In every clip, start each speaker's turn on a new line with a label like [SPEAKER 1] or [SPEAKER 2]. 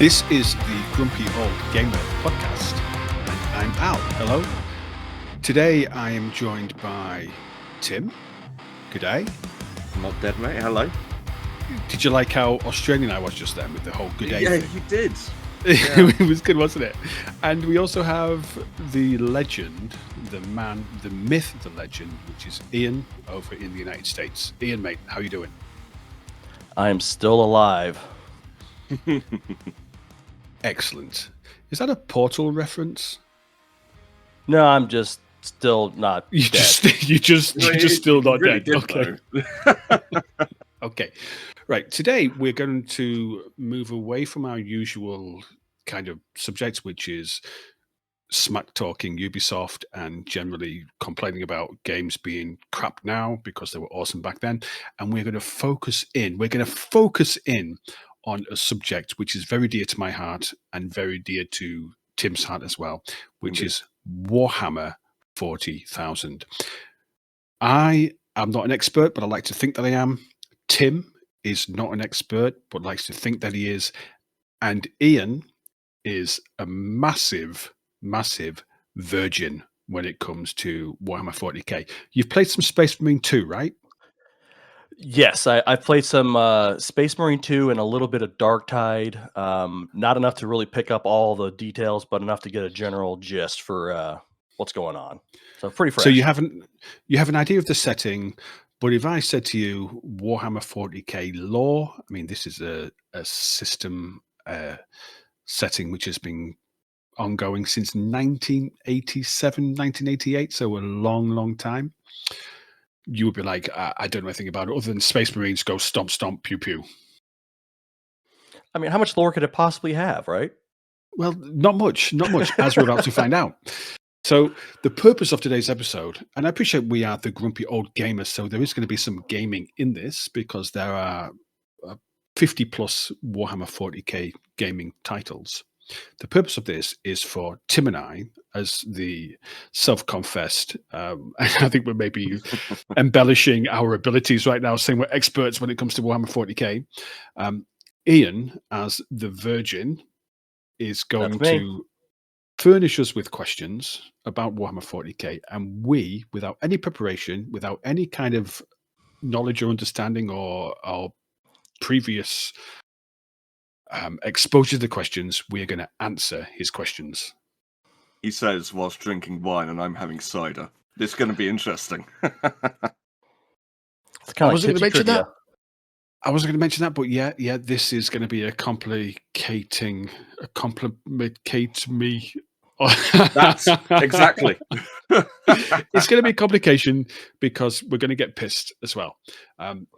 [SPEAKER 1] This is the Grumpy Old Gamer podcast, and I'm Al. Hello. Today I am joined by Tim. Good day.
[SPEAKER 2] I'm not dead, mate. Hello.
[SPEAKER 1] Did you like how Australian I was just then with the whole good day thing?
[SPEAKER 2] You did.
[SPEAKER 1] Yeah. It was good, wasn't it? And we also have the legend, the man, the myth, the legend, which is Ian over in the United States. Ian, mate, how you doing?
[SPEAKER 3] I am still alive.
[SPEAKER 1] Excellent. Is that a Portal reference?
[SPEAKER 3] No, I'm just still not
[SPEAKER 1] You're
[SPEAKER 3] dead.
[SPEAKER 1] just still not
[SPEAKER 2] really
[SPEAKER 1] dead.
[SPEAKER 2] did,
[SPEAKER 1] Okay. Okay. Right. Today we're going to move away from our usual kind of subject, which is smack talking Ubisoft and generally complaining about games being crap now because they were awesome back then. And we're going to focus in. We're going to focus in on a subject which is very dear to my heart and very dear to Tim's heart as well, which is Warhammer 40,000. I am not an expert, but I like to think that I am. Tim is not an expert, but likes to think that he is. And Ian is a massive, massive virgin when it comes to Warhammer 40k. You've played some Space Marine 2, right?
[SPEAKER 3] Yes, I played some Space Marine 2 and a little bit of Dark Tide. Not enough to really pick up all the details, but enough to get a general gist for what's going on. So pretty fresh.
[SPEAKER 1] So you have an idea of the setting, but if I said to you Warhammer 40k lore, I mean, this is a system setting which has been ongoing since 1987, 1988, so a long, long time. You would be like, I don't know anything about it other than Space Marines go stomp, stomp, pew, pew.
[SPEAKER 3] I mean, how much lore could it possibly have, right?
[SPEAKER 1] Well, not much, as we're about to find out. So the purpose of today's episode, and I appreciate we are the grumpy old gamers, so there is going to be some gaming in this because there are 50 plus Warhammer 40k gaming titles. The purpose of this is for Tim and I, as the self-confessed, I think we're maybe embellishing our abilities right now, saying we're experts when it comes to Warhammer 40k. Ian, as the virgin, is going to furnish us with questions about Warhammer 40k, and we, without any preparation, without any kind of knowledge or understanding or previous exposure to the questions, we are going to answer his questions.
[SPEAKER 2] He says whilst drinking wine and I'm having cider. This is going to be interesting.
[SPEAKER 3] It's kind of like tipsy trivia.
[SPEAKER 1] I wasn't going to mention that, but yeah, this is going to be a compliment me.
[SPEAKER 2] That's exactly.
[SPEAKER 1] It's going to be a complication because we're going to get pissed as well.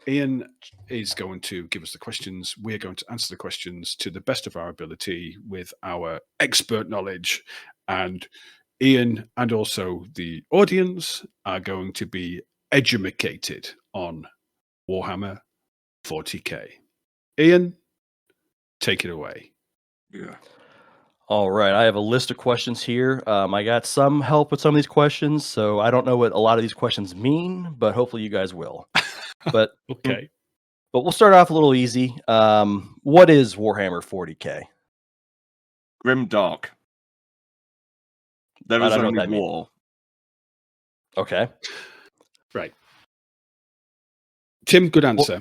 [SPEAKER 1] Ian is going to give us the questions. We're going to answer the questions to the best of our ability with our expert knowledge. And Ian and also the audience are going to be educated on Warhammer 40k. Ian, take it away.
[SPEAKER 2] Yeah.
[SPEAKER 3] All right, I have a list of questions here. I got some help with some of these questions, so I don't know what a lot of these questions mean, but hopefully you guys will. But
[SPEAKER 1] Okay.
[SPEAKER 3] But we'll start off a little easy. What is Warhammer 40k?
[SPEAKER 2] Grim dark. There is only war.
[SPEAKER 3] Okay.
[SPEAKER 1] Right. Tim, good answer.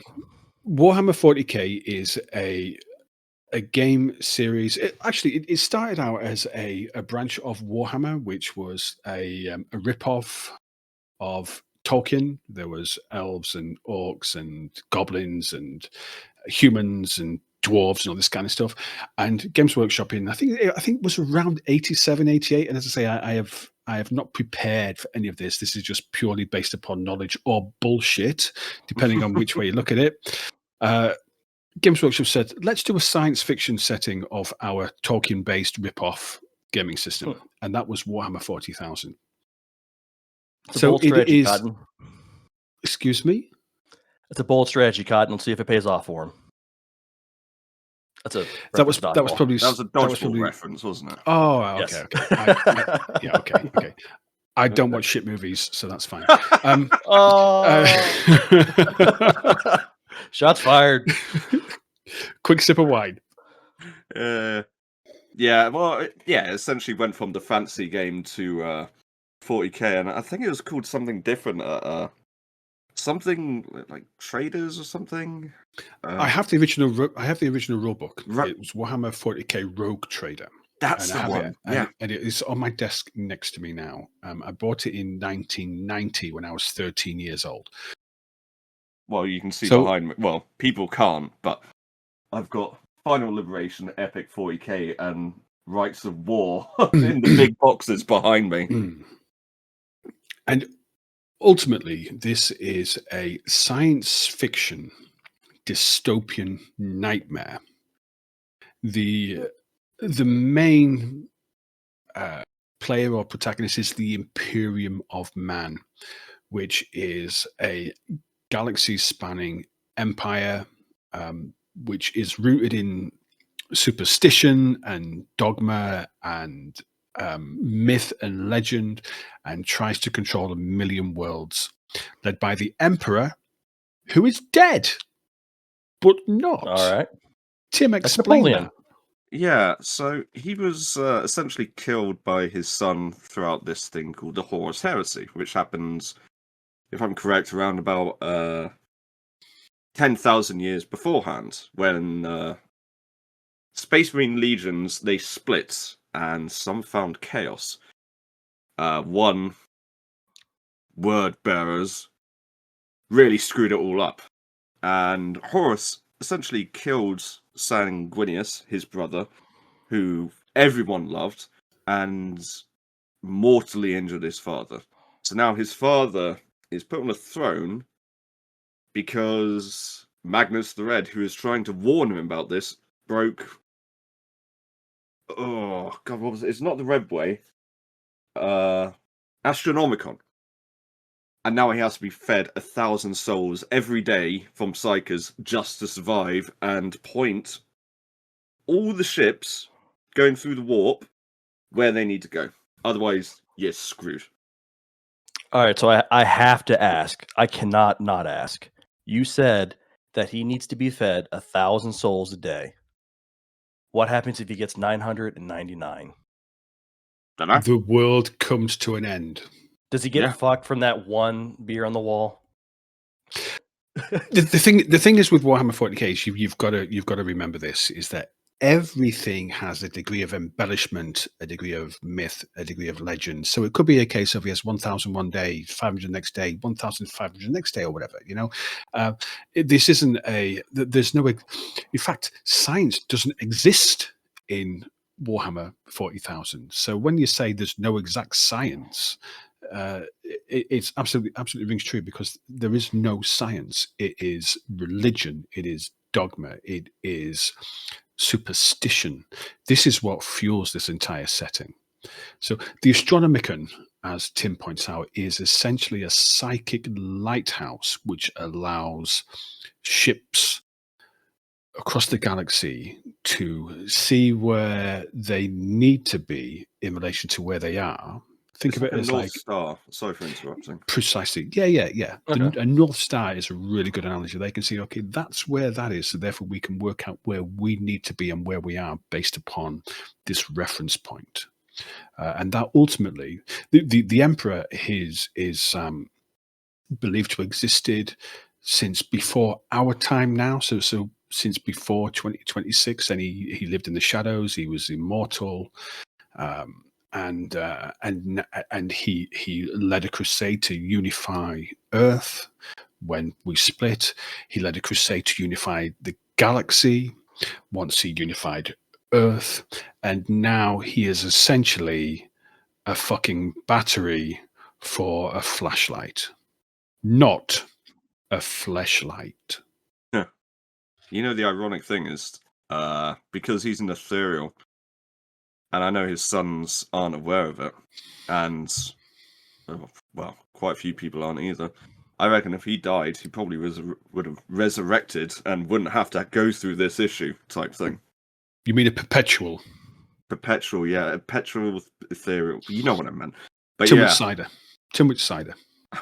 [SPEAKER 1] Warhammer 40k is a game series. It started out as a branch of Warhammer, which was a rip-off of Tolkien. There was elves and orcs and goblins and humans and dwarves and all this kind of stuff. And Games Workshop I think it was around 87, 88. And as I say, I have not prepared for any of this. This is just purely based upon knowledge or bullshit, depending on which way you look at it. Games Workshop said, let's do a science fiction setting of our Tolkien-based rip-off gaming system. And that was Warhammer 40,000.
[SPEAKER 3] So it is... Cotton.
[SPEAKER 1] Excuse me?
[SPEAKER 3] It's a bold strategy, Cotton. Let's see if it pays off for him.
[SPEAKER 1] That was probably
[SPEAKER 2] a dodgeball reference, wasn't it?
[SPEAKER 1] Oh, okay,
[SPEAKER 3] yes.
[SPEAKER 1] Okay. Okay. I don't watch shit movies, so that's fine.
[SPEAKER 3] Shots fired.
[SPEAKER 1] Quick sip of wine.
[SPEAKER 2] Yeah, well, yeah, essentially went from the fantasy game to 40k, and I think it was called something different. Something like Traders or something.
[SPEAKER 1] I have the original. I have the original rulebook.
[SPEAKER 2] Right.
[SPEAKER 1] It was Warhammer 40k Rogue Trader.
[SPEAKER 2] That's
[SPEAKER 1] and
[SPEAKER 2] the
[SPEAKER 1] I have
[SPEAKER 2] one.
[SPEAKER 1] it,
[SPEAKER 2] Yeah.
[SPEAKER 1] and it is on my desk next to me now. I bought it in 1990 when I was 13 years old.
[SPEAKER 2] Well, you can see
[SPEAKER 1] So-
[SPEAKER 2] behind me. Well, people can't, but I've got Final Liberation, Epic 40k, and Rights of War in the big boxes behind me.
[SPEAKER 1] And ultimately, this is a science fiction dystopian nightmare. The main player or protagonist is the Imperium of Man, which is a galaxy-spanning empire, which is rooted in superstition and dogma and myth and legend, and tries to control 1 million worlds, led by the Emperor, who is dead, but not.
[SPEAKER 3] All right.
[SPEAKER 1] Tim,
[SPEAKER 3] That's
[SPEAKER 1] explain
[SPEAKER 3] Napoleon.
[SPEAKER 1] that.
[SPEAKER 2] Yeah, so he was essentially killed by his son throughout this thing called the Horus Heresy, which happens, if I'm correct, around about 10,000 years beforehand, when Space Marine legions, they split, and some found chaos. One, word bearers, really screwed it all up. And Horus essentially killed Sanguinius, his brother, who everyone loved, and mortally injured his father. So now his father is put on a throne because Magnus the Red, who is trying to warn him about this, broke... Oh, God, what was it? It's not the Red Way. Astronomicon. And now he has to be fed 1,000 souls every day from Psychers just to survive and point all the ships going through the warp where they need to go. Otherwise, you're screwed.
[SPEAKER 3] All right, so I have to ask. I cannot not ask. You said that he needs to be fed 1,000 souls a day. What happens if he gets 999?
[SPEAKER 2] Dunno.
[SPEAKER 1] The world comes to an end.
[SPEAKER 3] Does he get
[SPEAKER 2] Yeah.
[SPEAKER 3] fucked from that one beer on the wall?
[SPEAKER 1] The thing is with Warhammer 40k is you've got to remember this, is that everything has a degree of embellishment, a degree of myth, a degree of legend. So it could be a case of, yes, 1,000 one day, 500 next day, 1,500 next day, or whatever. This isn't there's no. In fact, science doesn't exist in Warhammer 40,000. So when you say there's no exact science, it's absolutely rings true, because there is no science. It is religion. It is dogma. It is superstition. This is what fuels this entire setting. So the Astronomicon, as Tim points out, is essentially a psychic lighthouse which allows ships across the galaxy to see where they need to be in relation to where they are. Think of it
[SPEAKER 2] a
[SPEAKER 1] as
[SPEAKER 2] North
[SPEAKER 1] like
[SPEAKER 2] Star. Sorry for interrupting.
[SPEAKER 1] precisely, yeah.
[SPEAKER 3] Okay.
[SPEAKER 1] A North Star is a really good analogy. They can see, okay, that's where that is, so therefore we can work out where we need to be and where we are based upon this reference point. And that ultimately, the Emperor is believed to have existed since before our time now. So since before 2026, and he lived in the shadows. He was immortal. And he led a crusade to unify Earth. When we split, he led a crusade to unify the galaxy. Once he unified Earth, and now he is essentially a fucking battery for a flashlight, not a fleshlight.
[SPEAKER 2] You know, the ironic thing is, because he's an ethereal, and I know his sons aren't aware of it, and, well, quite a few people aren't either. I reckon if he died, he probably would have resurrected and wouldn't have to go through this issue type thing.
[SPEAKER 1] You mean a perpetual?
[SPEAKER 2] Perpetual, yeah, a perpetual ethereal. You know what I meant. But
[SPEAKER 1] Too
[SPEAKER 2] yeah,
[SPEAKER 1] much cider. Too much cider.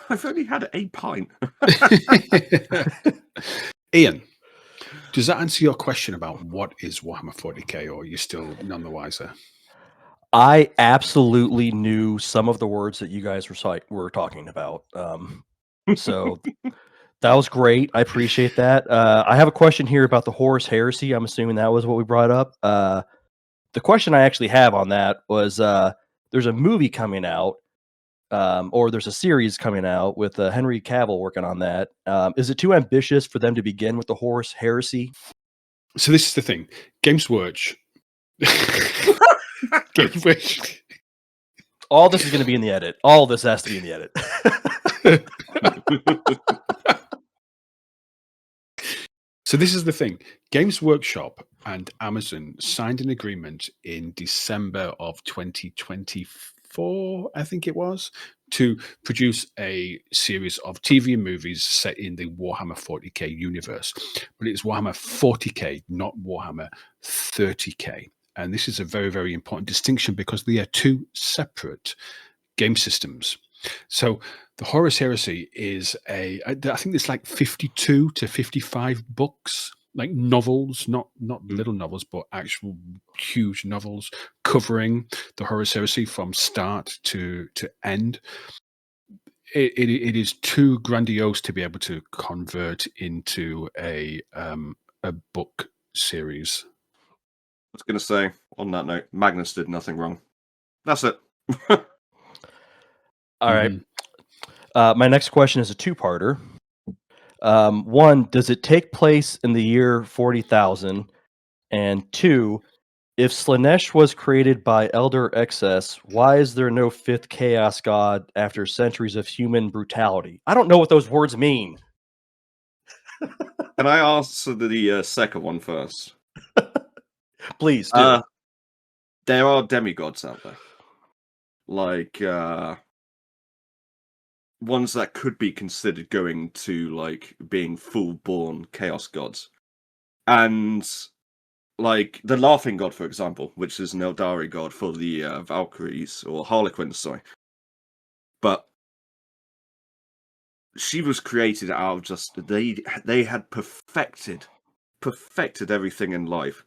[SPEAKER 2] I've only had a pint.
[SPEAKER 1] Ian, Does that answer your question about what is Warhammer 40k, or are you still none the wiser?
[SPEAKER 3] I absolutely knew some of the words that you guys were talking about. So that was great. I appreciate that. I have a question here about the Horus Heresy. I'm assuming that was what we brought up. The question I actually have on that was there's a movie coming out, or there's a series coming out with Henry Cavill working on that. Is it too ambitious for them to begin with the Horus Heresy?
[SPEAKER 1] So this is the thing. Games Workshop. Games Workshop.
[SPEAKER 3] All this is going to be in the edit. All this has to be in the edit.
[SPEAKER 1] So this is the thing. Games Workshop and Amazon signed an agreement in December of 2024, I think it was, to produce a series of TV and movies set in the Warhammer 40k universe. But it's Warhammer 40k, not Warhammer 30k. And this is a very, very important distinction because they are two separate game systems. So the Horus Heresy is I think it's like 52 to 55 books, like novels, not little novels, but actual huge novels covering the Horus Heresy from start to end. It is too grandiose to be able to convert into a book series.
[SPEAKER 2] I was going to say, on that note, Magnus did nothing wrong. That's it.
[SPEAKER 3] All right. My next question is a two-parter. One, does it take place in the year 40,000? And two, if Slaanesh was created by Elder XS, why is there no fifth Chaos God after centuries of human brutality? I don't know what those words mean.
[SPEAKER 2] Can I answer the second one first?
[SPEAKER 3] Please do.
[SPEAKER 2] There are demigods out there. Like, ones that could be considered going to, like, being full-born chaos gods. And, like, the Laughing God, for example, which is an Eldari god for the Valkyries, or Harlequins, sorry. But she was created out of just, they had perfected everything in life.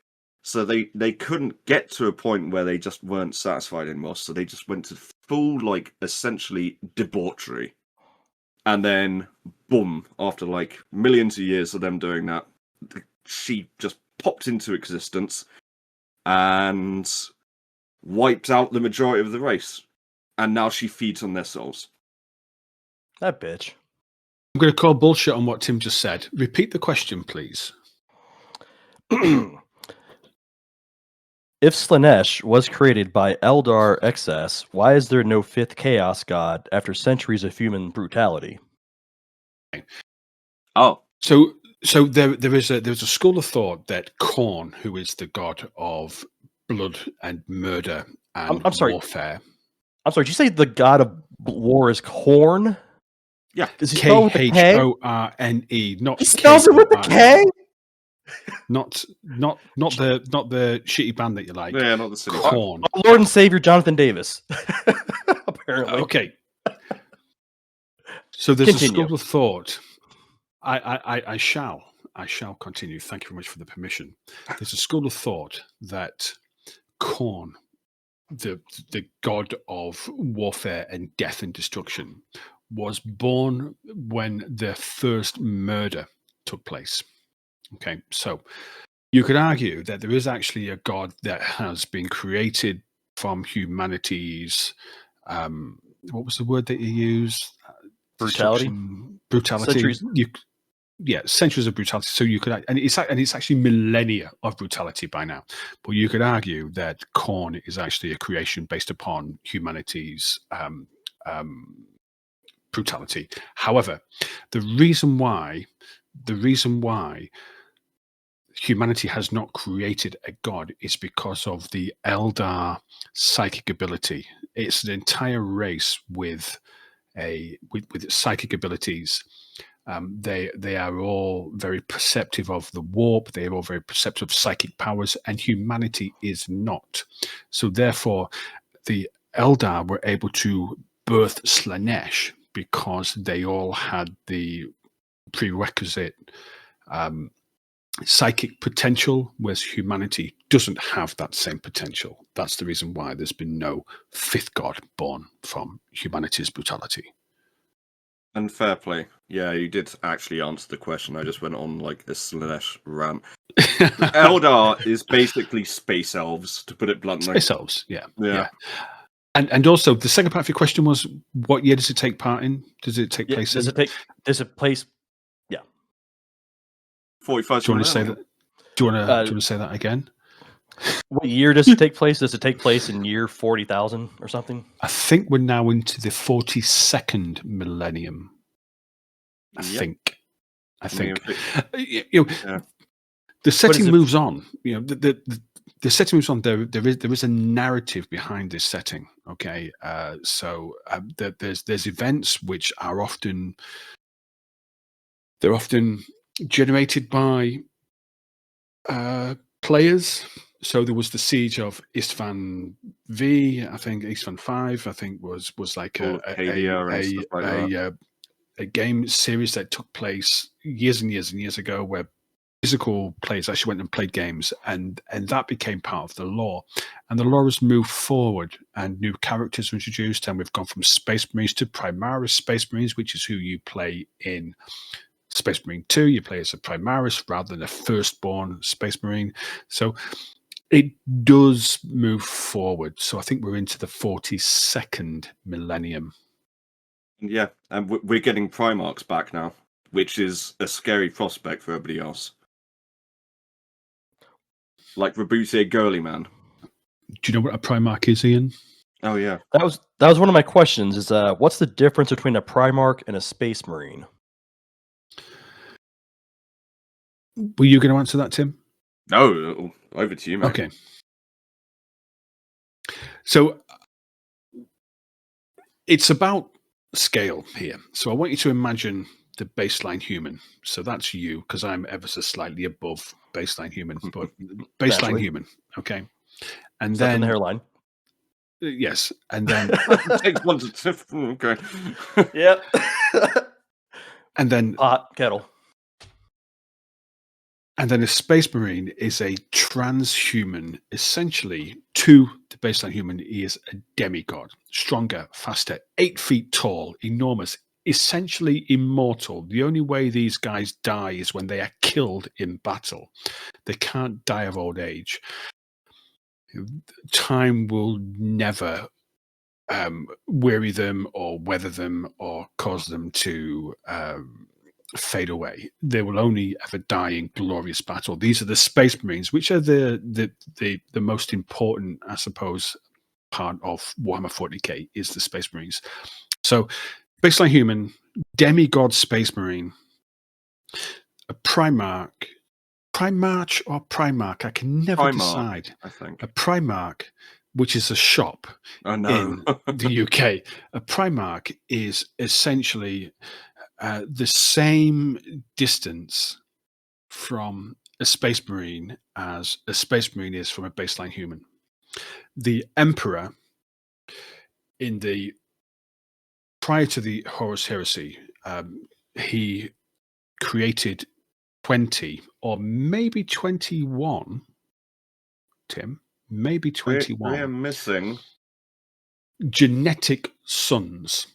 [SPEAKER 2] So they couldn't get to a point where they just weren't satisfied anymore. So they just went to full, like, essentially debauchery. And then, boom, after, like, millions of years of them doing that, she just popped into existence and wiped out the majority of the race. And now she feeds on their souls.
[SPEAKER 3] That bitch.
[SPEAKER 1] I'm going to call bullshit on what Tim just said. Repeat the question, please.
[SPEAKER 3] If Slaanesh was created by Eldar XS, why is there no fifth Chaos God after centuries of human brutality?
[SPEAKER 2] Oh,
[SPEAKER 1] so there's a school of thought that Khorne, who is the god of blood and murder and
[SPEAKER 3] I'm sorry.
[SPEAKER 1] warfare.
[SPEAKER 3] I'm sorry. Did you say the god of war is Khorne?
[SPEAKER 2] yeah.
[SPEAKER 3] Does he spell with a K?
[SPEAKER 1] Khorne, not
[SPEAKER 3] He spells it with a K.
[SPEAKER 1] Not the shitty band that you like.
[SPEAKER 2] Yeah, not the silly
[SPEAKER 1] Khorne.
[SPEAKER 3] Our Lord and Savior Jonathan Davis. Apparently.
[SPEAKER 1] Okay. So there's
[SPEAKER 3] Continue.
[SPEAKER 1] a school of thought. I shall continue. Thank you very much for the permission. There's a school of thought that Khorne, the god of warfare and death and destruction, was born when the first murder took place. Okay, so you could argue that there is actually a god that has been created from humanity's what was the word that you used?
[SPEAKER 3] Brutality.
[SPEAKER 1] Centuries. Centuries of brutality. So you could, and it's actually millennia of brutality by now. But you could argue that Khorne is actually a creation based upon humanity's brutality. However, the reason why humanity has not created a god is because of the Eldar psychic ability. It's an entire race with psychic abilities. They are all very perceptive of the warp. They are all very perceptive of psychic powers, and humanity is not. So therefore, the Eldar were able to birth Slaanesh because they all had the prerequisite psychic potential, whereas humanity doesn't have that same potential. That's the reason why there's been no fifth god born from humanity's brutality.
[SPEAKER 2] And fair play. Yeah, you did actually answer the question. I just went on like a Slanesh rant. Eldar is basically space elves, to put it bluntly.
[SPEAKER 1] Space elves, yeah.
[SPEAKER 2] Yeah.
[SPEAKER 1] And also the second part of your question was, what year does it take part in? Does it take place
[SPEAKER 3] Does
[SPEAKER 1] in?
[SPEAKER 3] it place? Yeah.
[SPEAKER 2] 45.
[SPEAKER 1] Do you want to say that? Do you want to say that again?
[SPEAKER 3] What year does it take place? Does it take place in year 40,000 or something?
[SPEAKER 1] I think we're now into the 42nd millennium. I think. You know, the setting moves on. You know, the setting moves on. There is a narrative behind this setting. Okay, so there's events which are often generated by players. So there was the siege of Istvan V. I think Istvan 5. I think was like a game series that took place years and years and years ago, where physical players actually went and played games, and that became part of the lore. And the lore has moved forward, and new characters were introduced, and we've gone from Space Marines to Primaris Space Marines, which is who you play in Space Marine 2. You play as a Primaris rather than a firstborn Space Marine. So it does move forward. So I think we're into the 42nd millennium.
[SPEAKER 2] Yeah, and we're getting Primarchs back now, which is a scary prospect for everybody else. Like Rabute Girly Man.
[SPEAKER 1] Do you know what a Primarch is, Ian?
[SPEAKER 2] Oh yeah,
[SPEAKER 3] that was one of my questions. Is what's the difference between a Primarch and a Space Marine?
[SPEAKER 1] Were you going to answer that, Tim?
[SPEAKER 2] No, over to you, mate.
[SPEAKER 1] Okay. So it's about scale here. So I want you to imagine the baseline human. So that's you, because I'm ever so slightly above baseline human, but baseline human. Okay. And
[SPEAKER 3] Stuff
[SPEAKER 1] then
[SPEAKER 3] in the hairline.
[SPEAKER 1] Yes. And then
[SPEAKER 2] takes one to okay.
[SPEAKER 3] Yep.
[SPEAKER 1] And then
[SPEAKER 3] pot kettle.
[SPEAKER 1] And then a Space Marine is a transhuman. Essentially, to the baseline human, he is a demigod. Stronger, faster, 8 feet tall, enormous, essentially immortal. The only way these guys die is when they are killed in battle. They can't die of old age. Time will never weary them or weather them or cause them to fade away. They will only ever die in glorious battle. These are the Space Marines, which are the most important, I suppose, part of Warhammer 40k is the Space Marines. So, baseline human, demigod Space Marine, a Primarch, or Primarch. I can never decide.
[SPEAKER 2] I think
[SPEAKER 1] a Primarch, which is a shop in the UK. A Primarch is essentially the same distance from a Space Marine as a Space Marine is from a baseline human. The Emperor, prior to the Horus Heresy, he created 20 or maybe 21, Tim, maybe 21.
[SPEAKER 2] We are missing
[SPEAKER 1] genetic sons.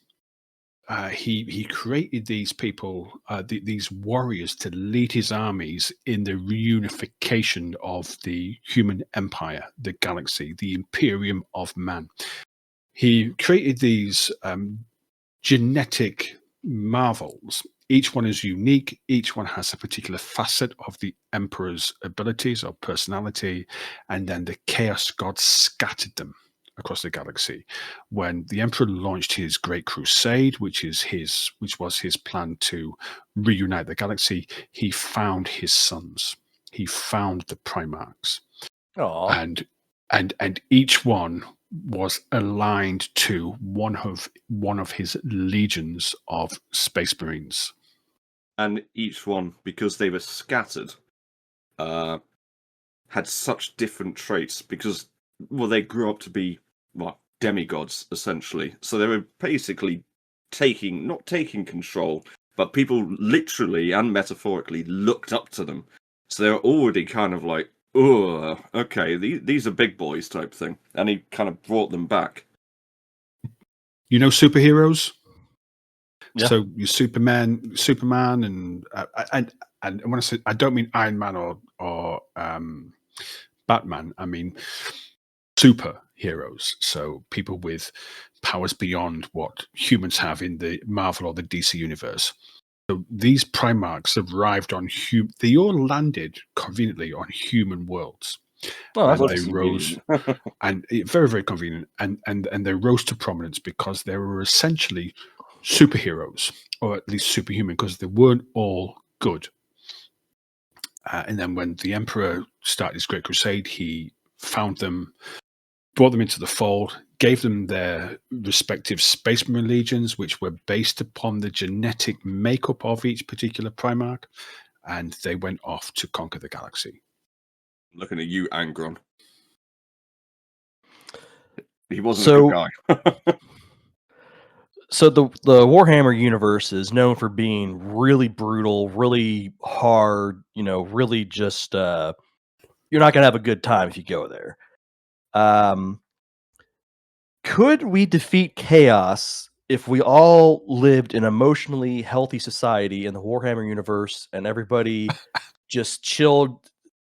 [SPEAKER 1] He created these people, these warriors, to lead his armies in the reunification of the human empire, the galaxy, the Imperium of Man. He created these genetic marvels. Each one is unique. Each one has a particular facet of the Emperor's abilities or personality, and then the Chaos Gods scattered them across the galaxy. When the Emperor launched his Great Crusade, which was his plan to reunite the galaxy, he found his sons. He found the Primarchs.
[SPEAKER 3] Aww.
[SPEAKER 1] And each one was aligned to one of his legions of Space Marines.
[SPEAKER 2] And each one, because they were scattered, had such different traits because, they grew up to be demigods, essentially. So they were basically not taking control, but people literally and metaphorically looked up to them So they're already kind of like, oh, okay, these are big boys type thing. And he kind of brought them back.
[SPEAKER 1] You know superheroes?
[SPEAKER 3] Yeah.
[SPEAKER 1] So you Superman, and when I say, I don't mean Iron Man or Batman. I mean superheroes. So people with powers beyond what humans have in the Marvel or the DC universe. So these Primarchs arrived on they all landed conveniently on human worlds.
[SPEAKER 3] Oh,
[SPEAKER 1] And
[SPEAKER 3] that's
[SPEAKER 1] they
[SPEAKER 3] nice.
[SPEAKER 1] rose, and very, very convenient. And they rose to prominence because they were essentially superheroes, or at least superhuman, because they weren't all good. And then when the Emperor started his Great Crusade, he found them, brought them into the fold, gave them their respective Space Marine legions, which were based upon the genetic makeup of each particular Primarch, and they went off to conquer the galaxy.
[SPEAKER 2] Looking at you, Angron. He wasn't a good guy.
[SPEAKER 3] So the Warhammer universe is known for being really brutal, really hard, really just you're not going to have a good time if you go there. Could we defeat chaos if we all lived in an emotionally healthy society in the Warhammer universe and everybody just chilled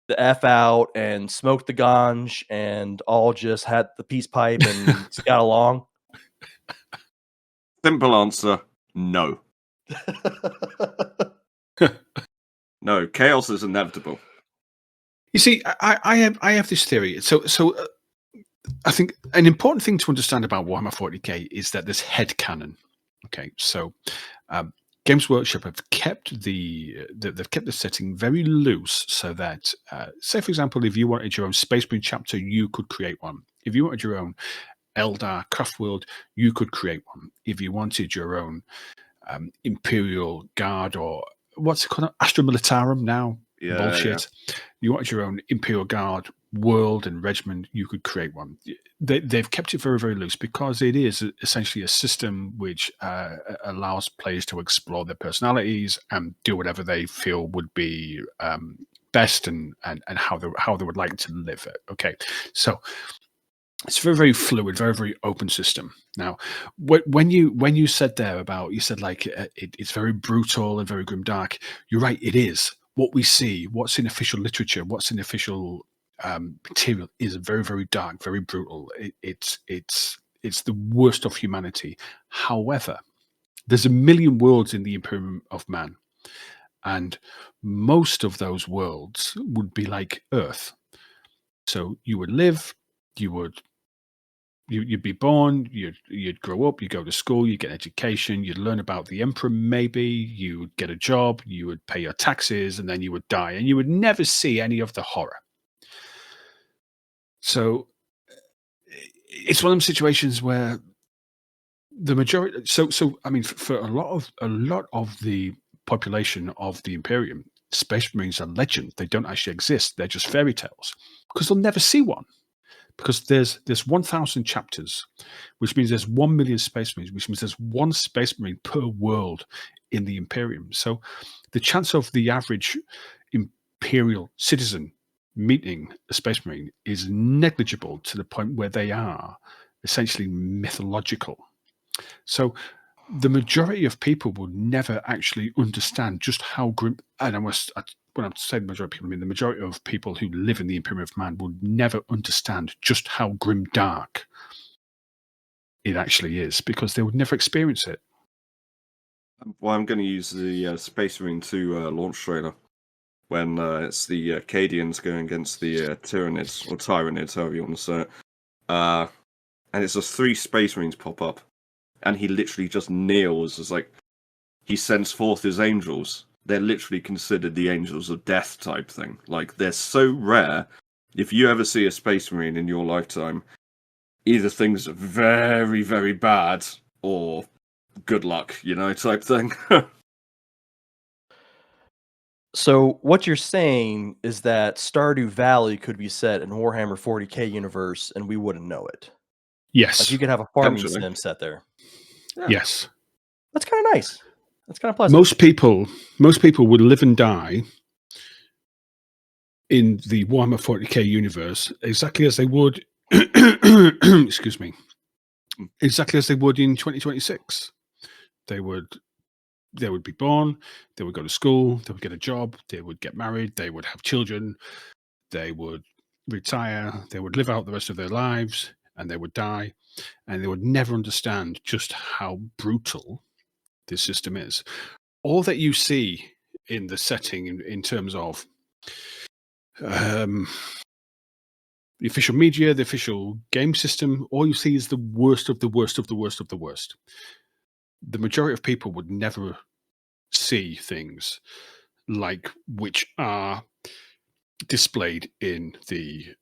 [SPEAKER 3] the F out and smoked the ganj and all just had the peace pipe and got along?
[SPEAKER 2] Simple answer, no. No, chaos is inevitable.
[SPEAKER 1] You see, I have this theory. So I think an important thing to understand about Warhammer 40k is that there's headcanon. Okay, so Games Workshop have kept they've kept the setting very loose, so that say for example, if you wanted your own Space Marine chapter, you could create one. If you wanted your own Eldar Craft World, you could create one. If you wanted your own Imperial Guard, or what's it called, Astra Militarum now, bullshit. Yeah. You wanted your own Imperial Guard world and regiment, you could create one. They've kept it very, very loose because it is essentially a system which allows players to explore their personalities and do whatever they feel would be best and how they would like to live it. Okay, so it's a very, very fluid, very, very open system. Now, when you said there about, you said like it's very brutal and very grimdark. You're right, it is. What we see, what's in official literature, what's in official material is very, very dark, very brutal. It's the worst of humanity. However, there's a million worlds in the Imperium of Man, and most of those worlds would be like Earth. So you would live, you'd be born, you'd grow up, you'd go to school, you'd get education, you'd learn about the Emperor maybe, you would get a job, you would pay your taxes, and then you would die, and you would never see any of the horror. So it's one of those situations where the majority. So I mean, for a lot of the population of the Imperium, Space Marines are legend. They don't actually exist. They're just fairy tales because they'll never see one. Because there's 1,000 chapters, which means there's 1 million Space Marines, which means there's one Space Marine per world in the Imperium. So the chance of the average Imperial citizen meeting a Space Marine is negligible to the point where they are essentially mythological. So the majority of people will never actually understand just how grim, and when I'm saying the majority of people, I mean the majority of people who live in the Imperium of Man will never understand just how grim dark it actually is, because they would never experience it.
[SPEAKER 2] Well, I'm going to use the Space Marine 2 launch trailer when it's the Acadians going against the Tyrannids, or Tyrannids, however you want to say it. And it's just 3 Space Marines pop up, and he literally just kneels as like he sends forth his angels. They're literally considered the angels of death type thing. Like, they're so rare. If you ever see a Space Marine in your lifetime, either things are very, very bad or good luck, type thing.
[SPEAKER 3] So what you're saying is that Stardew Valley could be set in Warhammer 40k universe and we wouldn't know it.
[SPEAKER 1] Yes.
[SPEAKER 3] Like you could have a farming sim set there.
[SPEAKER 1] Yeah. Yes.
[SPEAKER 3] That's kind of nice. That's kind of pleasant.
[SPEAKER 1] Most people would live and die in the Warhammer 40k universe, exactly as they would. Excuse me. Exactly as they would in 2026. They would be born, they would go to school, they would get a job, they would get married, they would have children, they would retire, they would live out the rest of their lives, and they would die, and they would never understand just how brutal this system is. All that you see in the setting in terms of the official media, the official game system, all you see is the worst of the worst of the worst of the worst. The majority of people would never see things like which are displayed in the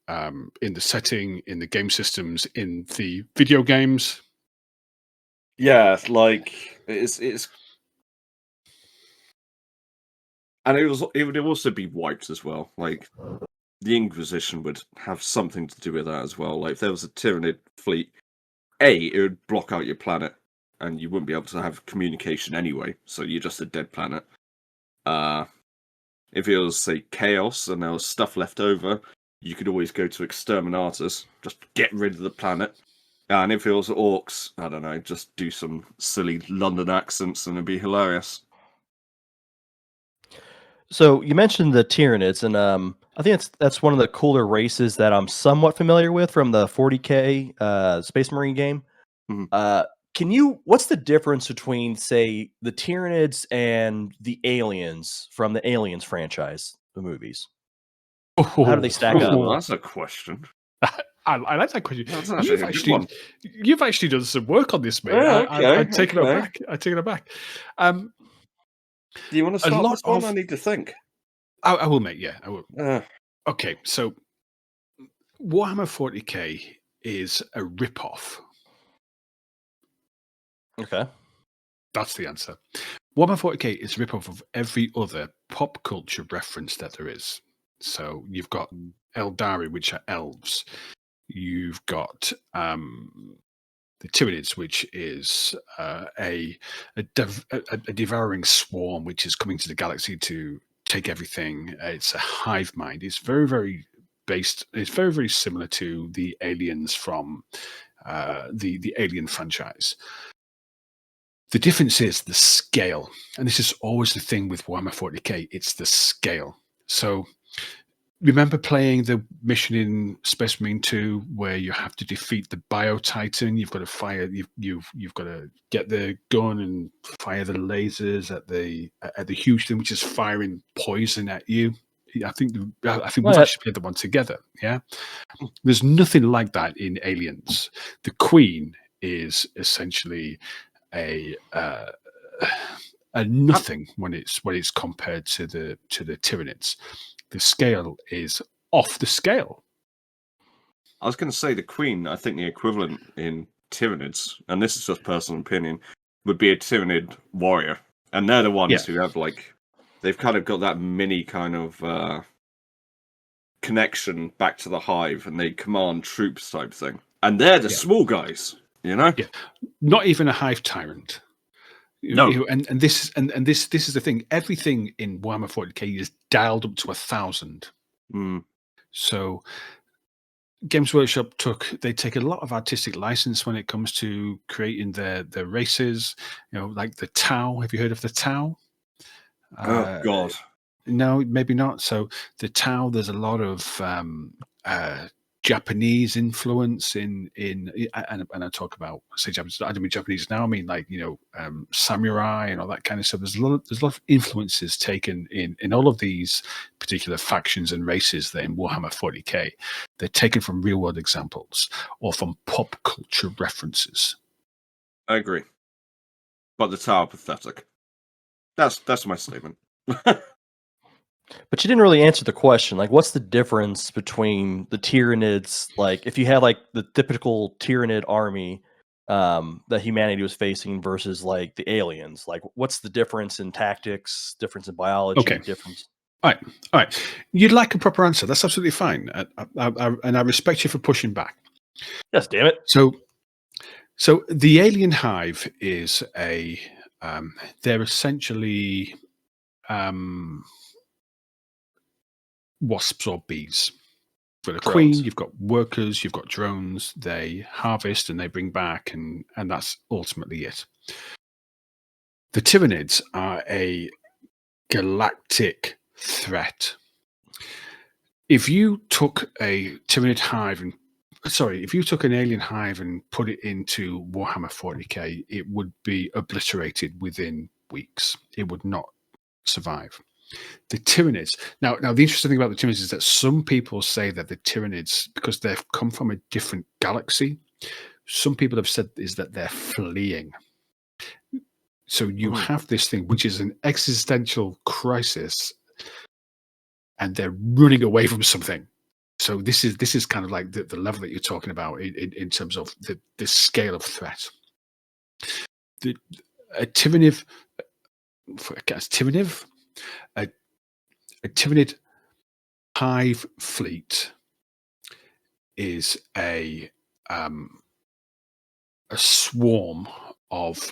[SPEAKER 1] setting, in the game systems, in the video games.
[SPEAKER 2] Yeah, like it's and it would also be wiped as well. Like the Inquisition would have something to do with that as well. Like if there was a Tyrannid fleet, it would block out your planet and you wouldn't be able to have communication anyway, so you're just a dead planet. If it was, say, chaos and there was stuff left over, you could always go to Exterminatus, just get rid of the planet. And if it was orcs, I don't know, just do some silly London accents and it'd be hilarious.
[SPEAKER 3] So you mentioned the Tyrannids, and I think that's one of the cooler races that I'm somewhat familiar with from the 40k Space Marine game. What's the difference between, say, the Tyrannids and the aliens from the Aliens franchise, the movies? How do they stack up?
[SPEAKER 2] That's a question.
[SPEAKER 1] I like that question.
[SPEAKER 2] That's actually a good one.
[SPEAKER 1] You've actually done some work on this, mate.
[SPEAKER 2] Yeah,
[SPEAKER 1] I've taken it back. I take it back.
[SPEAKER 2] Do you want to start this one? I need to think.
[SPEAKER 1] I will, mate. Yeah, I will. Okay, so Warhammer 40k is a rip-off.
[SPEAKER 3] Okay.
[SPEAKER 1] That's the answer. Warhammer 40k is a rip-off of every other pop culture reference that there is. So you've got Eldari, which are elves. You've got the Tyrannids, which is a devouring swarm, which is coming to the galaxy to take everything. It's a hive mind. It's very, very based. It's very, very similar to the aliens from the Alien franchise. The difference is the scale, and this is always the thing with Warhammer 40k. It's the scale. So remember playing the mission in Space Marine 2 where you have to defeat the Bio-Titan. You've got to fire. You've got to get the gun and fire the lasers at the huge thing, which is firing poison at you. I think we've actually played the one together. Yeah, there's nothing like that in Aliens. The Queen is essentially a nothing when it's compared to the Tyrannids. The scale is off the scale.
[SPEAKER 2] I was going to say the Queen, I think the equivalent in Tyrannids, and this is just personal opinion, would be a Tyrannid warrior. And they're the ones who have, like, they've kind of got that mini kind of connection back to the hive, and they command troops type thing. And they're the small guys, you know?
[SPEAKER 1] Yeah. Not even a hive tyrant.
[SPEAKER 2] No,
[SPEAKER 1] and this is the thing. Everything in Warhammer 40k is dialed up to 1,000. So Games Workshop they take a lot of artistic license when it comes to creating their races. You know, like the Tau. Have you heard of the Tau?
[SPEAKER 2] Oh God,
[SPEAKER 1] no, maybe not. So the Tau, there's a lot of Japanese influence in and I talk about, say Japanese, I don't mean Japanese now, I mean like, you know, samurai and all that kind of stuff. There's a lot of influences taken in all of these particular factions and races that in Warhammer 40k. They're taken from real world examples or from pop culture references.
[SPEAKER 2] I agree. But the Tau are pathetic. That's my statement.
[SPEAKER 3] But you didn't really answer the question. Like, what's the difference between the Tyrannids? Like, if you had like the typical Tyrannid army that humanity was facing versus like the aliens, like, what's the difference in tactics, difference in biology, difference?
[SPEAKER 1] All right. You'd like a proper answer. That's absolutely fine. And I respect you for pushing back.
[SPEAKER 3] Yes, damn it.
[SPEAKER 1] So the alien hive is they're essentially wasps or bees. For the
[SPEAKER 3] Drones.
[SPEAKER 1] queen, you've got workers, you've got drones. They harvest and they bring back, and that's ultimately it. The Tyrannids are a galactic threat. If you took a Tyrannid hive if you took an alien hive and put it into Warhammer 40k, it would be obliterated within weeks. It would not survive. The Tyrannids. Now, the interesting thing about the Tyrannids is that some people say that the Tyrannids, because they've come from a different galaxy, some people have said is that they're fleeing. So you have this thing, which is an existential crisis, and they're running away from something. So this is kind of like the level that you're talking about in terms of the scale of threat. A Tyrannid hive fleet is a swarm of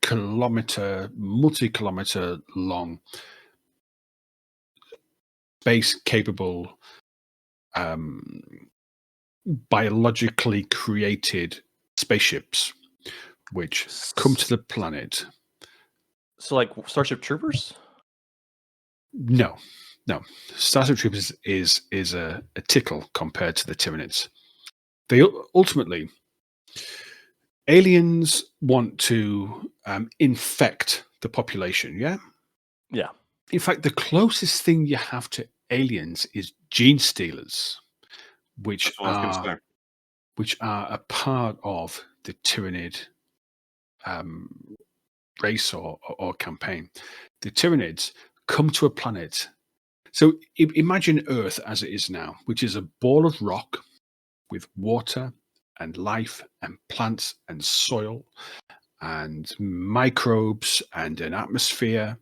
[SPEAKER 1] multi-kilometer long space-capable, biologically created spaceships which come to the planet.
[SPEAKER 3] So, like Starship Troopers?
[SPEAKER 1] No. Starship Troopers is a tickle compared to the Tyrannids. They ultimately, aliens want to infect the population. Yeah.
[SPEAKER 3] Yeah.
[SPEAKER 1] In fact, the closest thing you have to aliens is gene stealers, which are a part of the Tyrannid race or campaign. The Tyrannids come to a planet. So imagine Earth as it is now, which is a ball of rock with water and life and plants and soil and microbes and an atmosphere.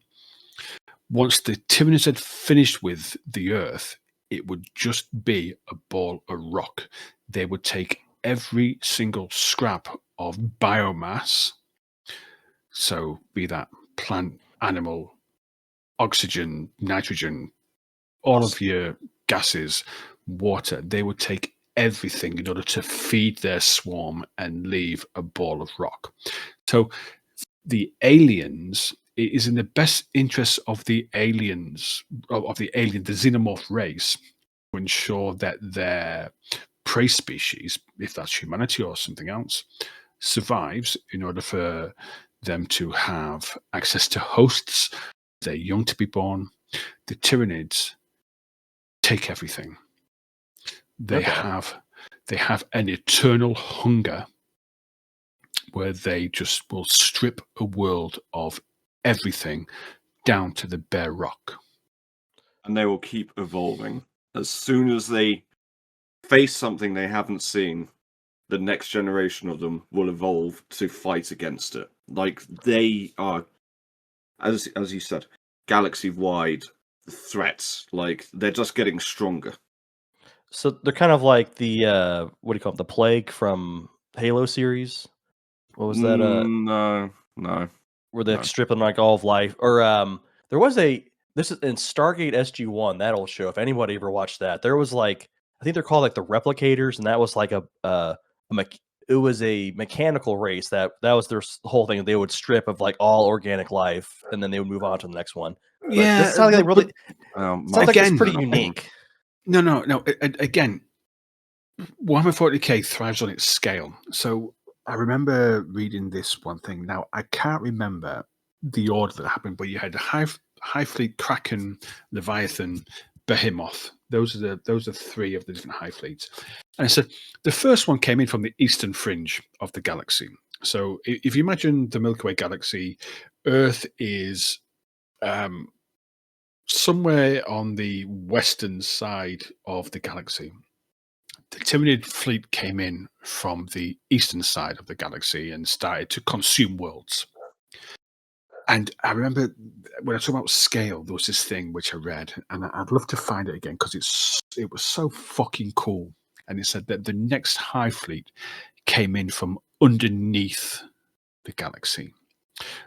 [SPEAKER 1] Once the Tyrannids had finished with the Earth, it would just be a ball of rock. They would take every single scrap of biomass, so be that plant, animal, oxygen, nitrogen, all of your gases, water, they would take everything in order to feed their swarm and leave a ball of rock. So the aliens, it is in the best interest of the aliens, the xenomorph race, to ensure that their prey species, if that's humanity or something else, survives in order for them to have access to hosts, their young to be born. The Tyrannids take everything. They have an eternal hunger where they just will strip a world of everything down to the bare rock.
[SPEAKER 2] And they will keep evolving. As soon as they face something they haven't seen, the next generation of them will evolve to fight against it. Like, they are, as you said, galaxy-wide threats. Like, they're just getting stronger.
[SPEAKER 3] So they're kind of like the what do you call it? The Plague from Halo series. What was that?
[SPEAKER 2] No.
[SPEAKER 3] Where they're stripping like all of life. Or there was this is in Stargate SG-1, that old show. If anybody ever watched that, there was like, I think they're called like the Replicators, and that was like it was a mechanical race that was their whole thing. They would strip of like all organic life, and then they would move on to the next one. But this sounds like really sounds like it's pretty unique.
[SPEAKER 1] No. Again, Warhammer 40k thrives on its scale. So I remember reading this one thing. Now I can't remember the order that happened, but you had the Hive Fleet, Kraken, Leviathan, Behemoth. Those are three of the different Hive Fleets. And so the first one came in from the eastern fringe of the galaxy. So if you imagine the Milky Way galaxy, Earth is somewhere on the western side of the galaxy. The Tyranid fleet came in from the eastern side of the galaxy and started to consume worlds. And I remember when I talk about scale, there was this thing which I read, and I'd love to find it again because it was so fucking cool. And it said that the next Hive Fleet came in from underneath the galaxy.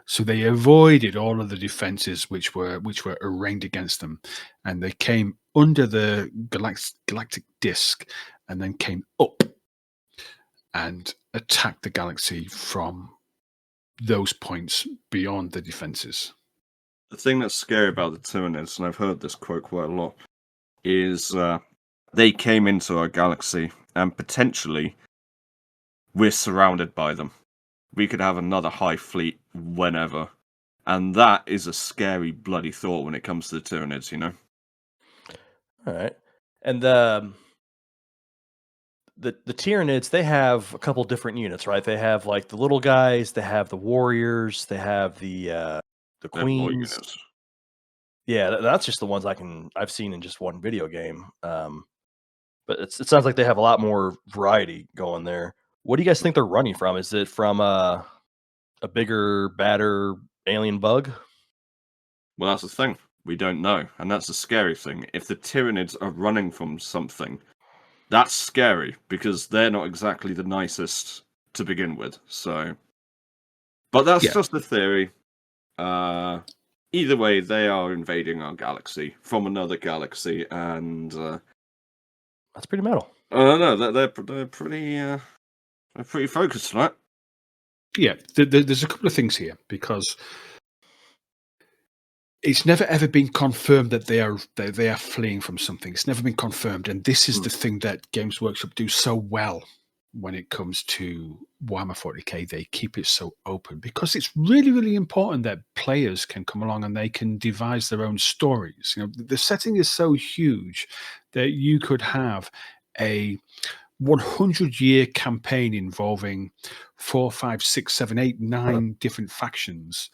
[SPEAKER 1] So they avoided all of the defenses which were arraigned against them, and they came under the galactic disk and then came up and attacked the galaxy from those points beyond the defenses.
[SPEAKER 2] The thing that's scary about the Tyrannids, and I've heard this quote quite a lot, is they came into our galaxy and potentially we're surrounded by them. We could have another hive fleet whenever. And that is a scary, bloody thought when it comes to the Tyrannids, you know?
[SPEAKER 3] All right. And the Tyrannids, they have a couple different units, right? They have like the little guys, they have the warriors, they have the queens. Yeah, that's just the ones I've seen in just one video game. But it sounds like they have a lot more variety going there. What do you guys think they're running from? Is it from a bigger, badder alien bug?
[SPEAKER 2] Well, that's the thing. We don't know. And that's the scary thing. If the Tyrannids are running from something, that's scary because they're not exactly the nicest to begin with. So, but that's just the theory. Either way, they are invading our galaxy from another galaxy, and
[SPEAKER 3] that's pretty metal.
[SPEAKER 2] No, they're pretty focused on it.
[SPEAKER 1] Yeah, there's a couple of things here because it's never ever been confirmed that they are fleeing from something. It's never been confirmed, and this is the thing that Games Workshop do so well when it comes to Warhammer 40k. They keep it so open because it's really, really important that players can come along and they can devise their own stories. You know, the setting is so huge that you could have a 100-year campaign involving 4, 5, 6, 7, 8, 9 different factions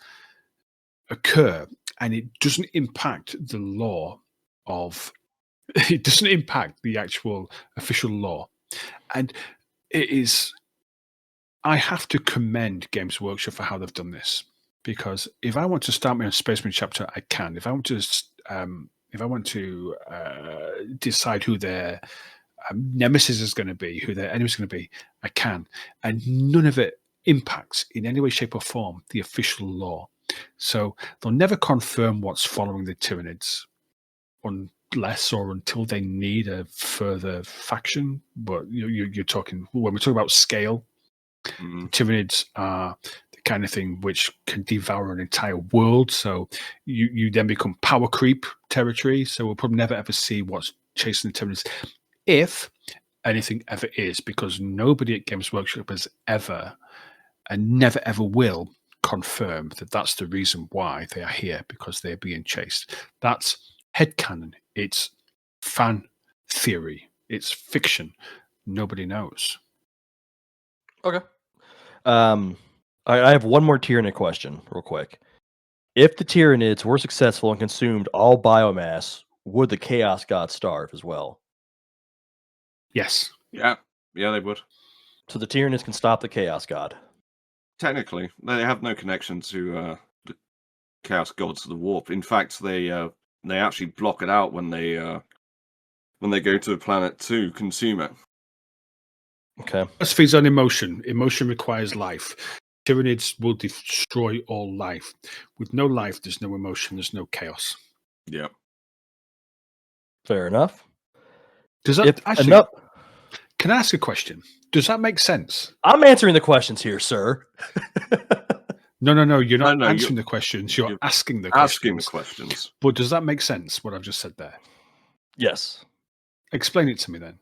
[SPEAKER 1] occur, and it doesn't impact the law of it doesn't impact the actual official law. And it is, I have to commend Games Workshop for how they've done this, because if I want to start my own Space Marine chapter, I can. If I want to decide who their nemesis is going to be, who their enemy is going to be, I can, and none of it impacts in any way, shape, or form the official law. So they'll never confirm what's following the Tyrannids unless or until they need a further faction. But you're talking, when we're talking about scale, Tyrannids are the kind of thing which can devour an entire world. So you then become power creep territory. So we'll probably never ever see what's chasing the Tyrannids, if anything ever is, because nobody at Games Workshop has ever and never ever will confirm that that's the reason why they are here, because they're being chased. That's headcanon. It's fan theory. It's fiction. Nobody knows.
[SPEAKER 3] Okay. I have one more Tyrannid question real quick. If the Tyrannids were successful and consumed all biomass, would the Chaos God starve as well?
[SPEAKER 1] Yes.
[SPEAKER 2] Yeah, they would.
[SPEAKER 3] So the Tyrannids can stop the Chaos God.
[SPEAKER 2] Technically, they have no connection to the Chaos Gods of the Warp. In fact, they actually block it out when they go to a planet to consume it.
[SPEAKER 3] Okay.
[SPEAKER 1] This feeds on emotion. Emotion requires life. Tyrannids will destroy all life. With no life, there's no emotion. There's no chaos.
[SPEAKER 2] Yeah.
[SPEAKER 3] Fair enough.
[SPEAKER 1] Does that actually? Can I ask a question? Does that make sense?
[SPEAKER 3] I'm answering the questions here, sir.
[SPEAKER 1] No. You're not answering the questions. You're asking the questions.
[SPEAKER 2] Asking the questions.
[SPEAKER 1] But does that make sense, what I've just said there?
[SPEAKER 3] Yes.
[SPEAKER 1] Explain it to me then.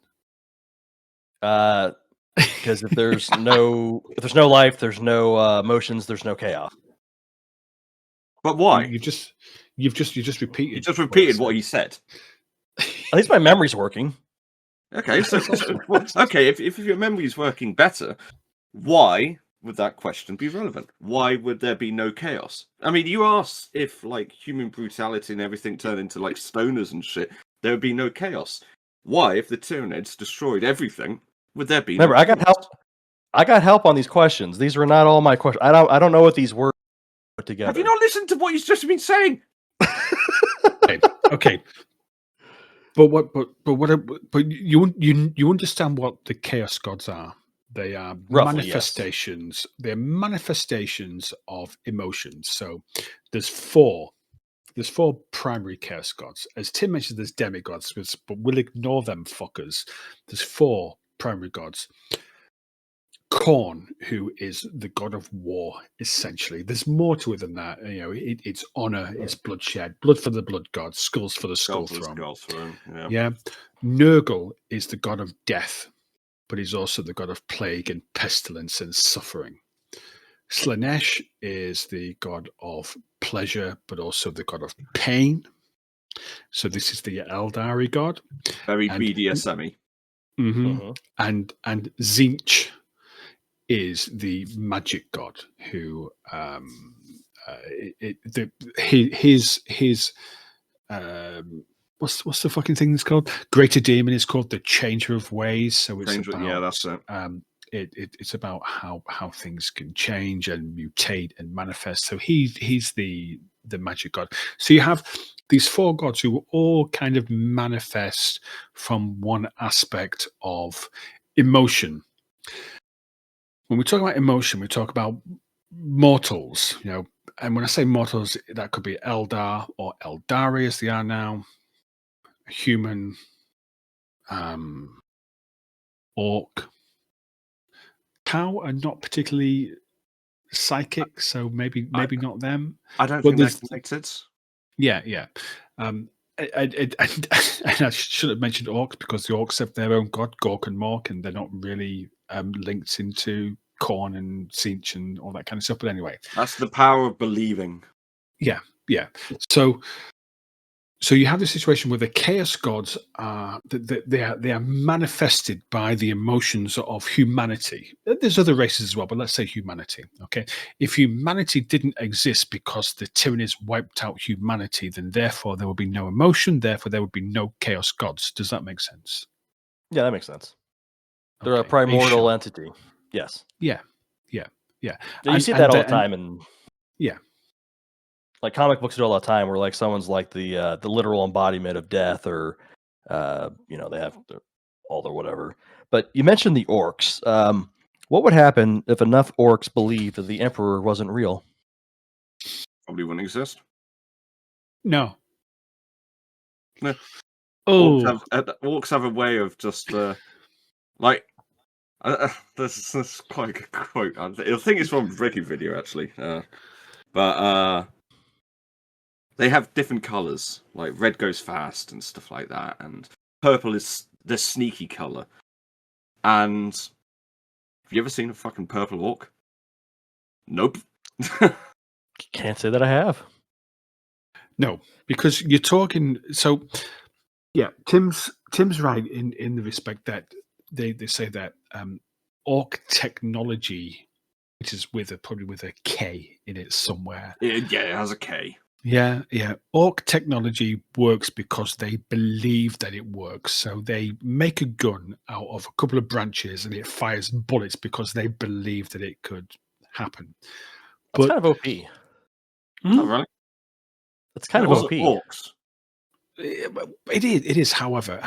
[SPEAKER 3] Because if there's no life, there's no emotions, there's no chaos.
[SPEAKER 2] But why?
[SPEAKER 1] You've just repeated.
[SPEAKER 2] You just repeated what he said.
[SPEAKER 3] At least my memory's working.
[SPEAKER 2] Okay, so okay, if your memory's working better, why would that question be relevant? Why would there be no chaos? I mean, you asked if like human brutality and everything turned into like stoners and shit, there would be no chaos. Why, if the Tyrannids destroyed everything, would there be?
[SPEAKER 3] Remember,
[SPEAKER 2] no
[SPEAKER 3] I got help. I got help on these questions. These were not all my questions. I don't know what these were put together.
[SPEAKER 2] Have you not listened to what he's just been saying?
[SPEAKER 1] Okay. But you understand what the Chaos Gods are? They are manifestations. Yes. They're manifestations of emotions. So there's 4 there's 4 primary chaos gods. As Tim mentioned, there's demigods, but we'll ignore them fuckers. There's 4 primary gods. Khorne, who is the god of war, essentially. There's more to it than that. It's honor, it's bloodshed, blood for the blood god, skulls for the skull throne. Yeah. Nurgle is the god of death, but he's also the god of plague and pestilence and suffering. Slanesh is the god of pleasure, but also the god of pain. So this is the Eldari god.
[SPEAKER 2] Very BDSM-y.
[SPEAKER 1] And Tzeentch is the magic god who what's the fucking thing it's called? Greater Demon is called the Changer of Ways. So it's about
[SPEAKER 2] that's it.
[SPEAKER 1] It's about how things can change and mutate and manifest. So he's the magic god. So you have these 4 gods who all kind of manifest from one aspect of emotion. When we talk about emotion, we talk about mortals, and when I say mortals, that could be Eldar or Eldari as they are now, human, orc. Tau are not particularly psychic, so maybe not them.
[SPEAKER 2] I don't think they're connected.
[SPEAKER 1] Yeah. I should have mentioned orcs because the orcs have their own god, Gork and Mork, and they're not really linked into Khorne and Tzeentch and all that kind of stuff. But anyway,
[SPEAKER 2] that's the power of believing.
[SPEAKER 1] Yeah. So you have this situation where the chaos gods are they are manifested by the emotions of humanity. There's other races as well, but let's say humanity. Okay, if humanity didn't exist because the Tyrannids wiped out humanity, then therefore there would be no emotion. Therefore, there would be no chaos gods. Does that make sense?
[SPEAKER 3] Yeah, that makes sense. They're a primordial entity. Yes.
[SPEAKER 1] Yeah.
[SPEAKER 3] You see that all the time, and
[SPEAKER 1] yeah.
[SPEAKER 3] Like comic books do all the time, where like someone's like the literal embodiment of death, or they have all their whatever. But you mentioned the orcs. What would happen if enough orcs believed that the Emperor wasn't real?
[SPEAKER 2] Probably wouldn't exist.
[SPEAKER 1] No.
[SPEAKER 2] Orcs have a way of just like. This is quite a good quote. I think it's from a Breaking video actually, but they have different colors. Like red goes fast and stuff like that, and purple is the sneaky color. And have you ever seen a fucking purple orc? Nope.
[SPEAKER 3] Can't say that I have.
[SPEAKER 1] No, because you're talking. So, yeah, Tim's right in the respect that they say that orc technology, which is probably with a K in it somewhere.
[SPEAKER 2] Yeah, it has a K.
[SPEAKER 1] Yeah. Orc technology works because they believe that it works. So they make a gun out of a couple of branches and it fires bullets because they believe that it could happen.
[SPEAKER 3] That's kind of OP.
[SPEAKER 2] Not really.
[SPEAKER 3] That's kind of OP.
[SPEAKER 2] Orcs.
[SPEAKER 1] It is. However,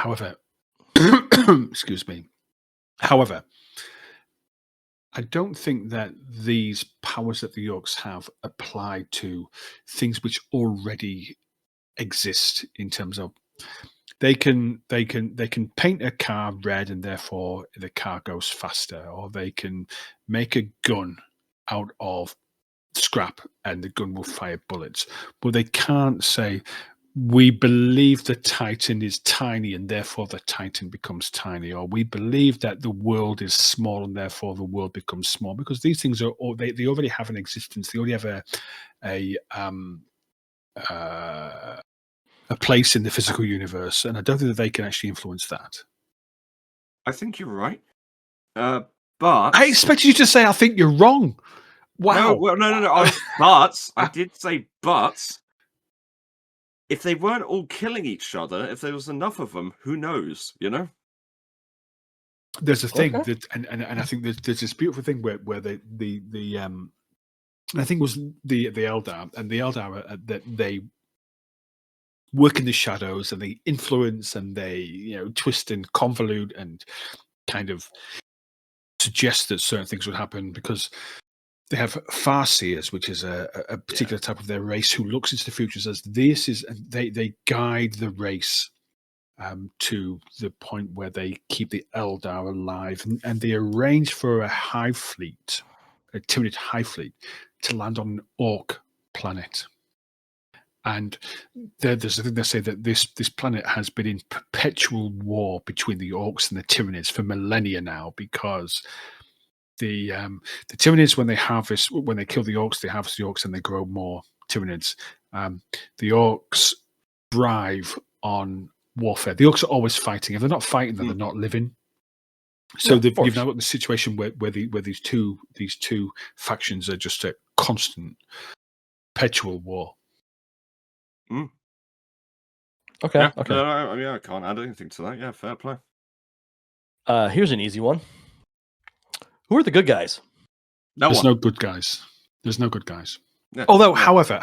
[SPEAKER 1] excuse me. However, I don't think that these powers that the orcs have apply to things which already exist in terms of they can paint a car red and therefore the car goes faster, or they can make a gun out of scrap and the gun will fire bullets. But they can't say, we believe the Titan is tiny and therefore the Titan becomes tiny, or we believe that the world is small and therefore the world becomes small, because these things are they already have an existence. They already have a place in the physical universe, and I don't think that they can actually influence that.
[SPEAKER 2] I think you're right, but
[SPEAKER 1] I expected you to say I think you're wrong. Wow.
[SPEAKER 2] No. But I did say but. If they weren't all killing each other, if there was enough of them, who knows?
[SPEAKER 1] There's a thing that, and I think there's this beautiful thing where the I think it was the Eldar, and the Eldar that they work in the shadows and they influence and they twist and convolute and kind of suggest that certain things would happen, because They have Farseers, which is a particular type of their race who looks into the future, says this is, and they guide the race to the point where they keep the Eldar alive, and they arrange for a hive fleet, a Tyranid hive fleet, to land on an Orc planet. And there's a thing they say that this planet has been in perpetual war between the Orcs and the Tyrannids for millennia now, because the Tyrannids, when they kill the Orcs, they harvest the Orcs and they grow more Tyrannids. The Orcs thrive on warfare. The Orcs are always fighting. If they're not fighting, then they're not living. So you've now got the situation where these two factions are just a constant, perpetual war.
[SPEAKER 3] Okay.
[SPEAKER 2] Yeah,
[SPEAKER 3] Okay.
[SPEAKER 2] I can't add anything to that. Yeah, fair play.
[SPEAKER 3] Here's an easy one. Who are the good guys?
[SPEAKER 1] There's no good guys. There's no good guys.
[SPEAKER 2] Yeah.
[SPEAKER 1] Although, however,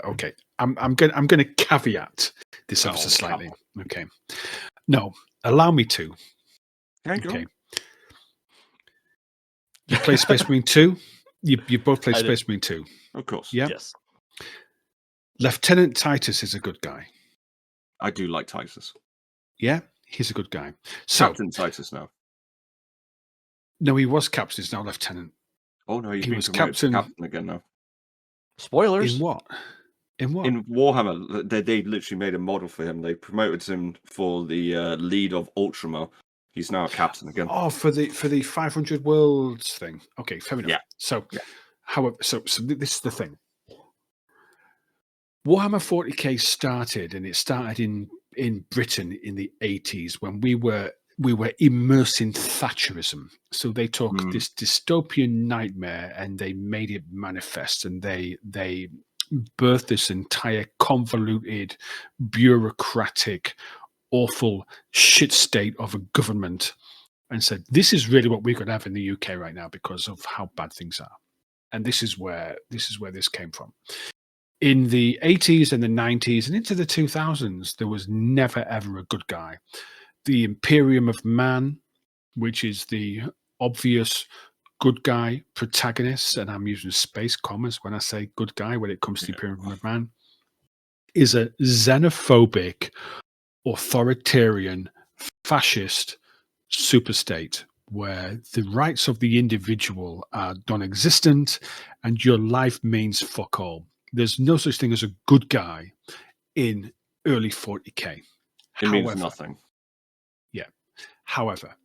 [SPEAKER 1] okay, I'm going to caveat this ever so slightly. Okay, no, allow me to. Okay, you play Space Marine 2. You both play Space Marine 2.
[SPEAKER 2] Of course.
[SPEAKER 1] Yeah.
[SPEAKER 3] Yes.
[SPEAKER 1] Lieutenant Titus is a good guy.
[SPEAKER 2] I do like Titus.
[SPEAKER 1] Yeah, he's a good guy. So
[SPEAKER 2] Captain Titus now.
[SPEAKER 1] No, he was captain. He's now lieutenant.
[SPEAKER 2] Oh no,
[SPEAKER 1] he was captain
[SPEAKER 2] again now.
[SPEAKER 3] Spoilers.
[SPEAKER 1] In what?
[SPEAKER 2] In Warhammer, they literally made a model for him. They promoted him for the lead of Ultramar. He's now a captain again.
[SPEAKER 1] Oh, for the 500 worlds thing. Okay, fair enough.
[SPEAKER 2] Yeah.
[SPEAKER 1] So, however, so this is the thing. Warhammer 40k started, and it started in Britain in the 80s when we were immersed in Thatcherism. So they took this dystopian nightmare and they made it manifest, and they birthed this entire convoluted, bureaucratic, awful shit state of a government, and said, this is really what we're going to have in the UK right now because of how bad things are. And this is where this came from. In the 80s and the 90s and into the 2000s, there was never, ever a good guy. The Imperium of Man, which is the obvious good guy protagonist, and I'm using space commas when I say good guy when it comes to the Imperium of Man, is a xenophobic, authoritarian, fascist superstate where the rights of the individual are non-existent and your life means fuck all. There's no such thing as a good guy in early 40k.
[SPEAKER 2] It means nothing.
[SPEAKER 1] Yeah. However,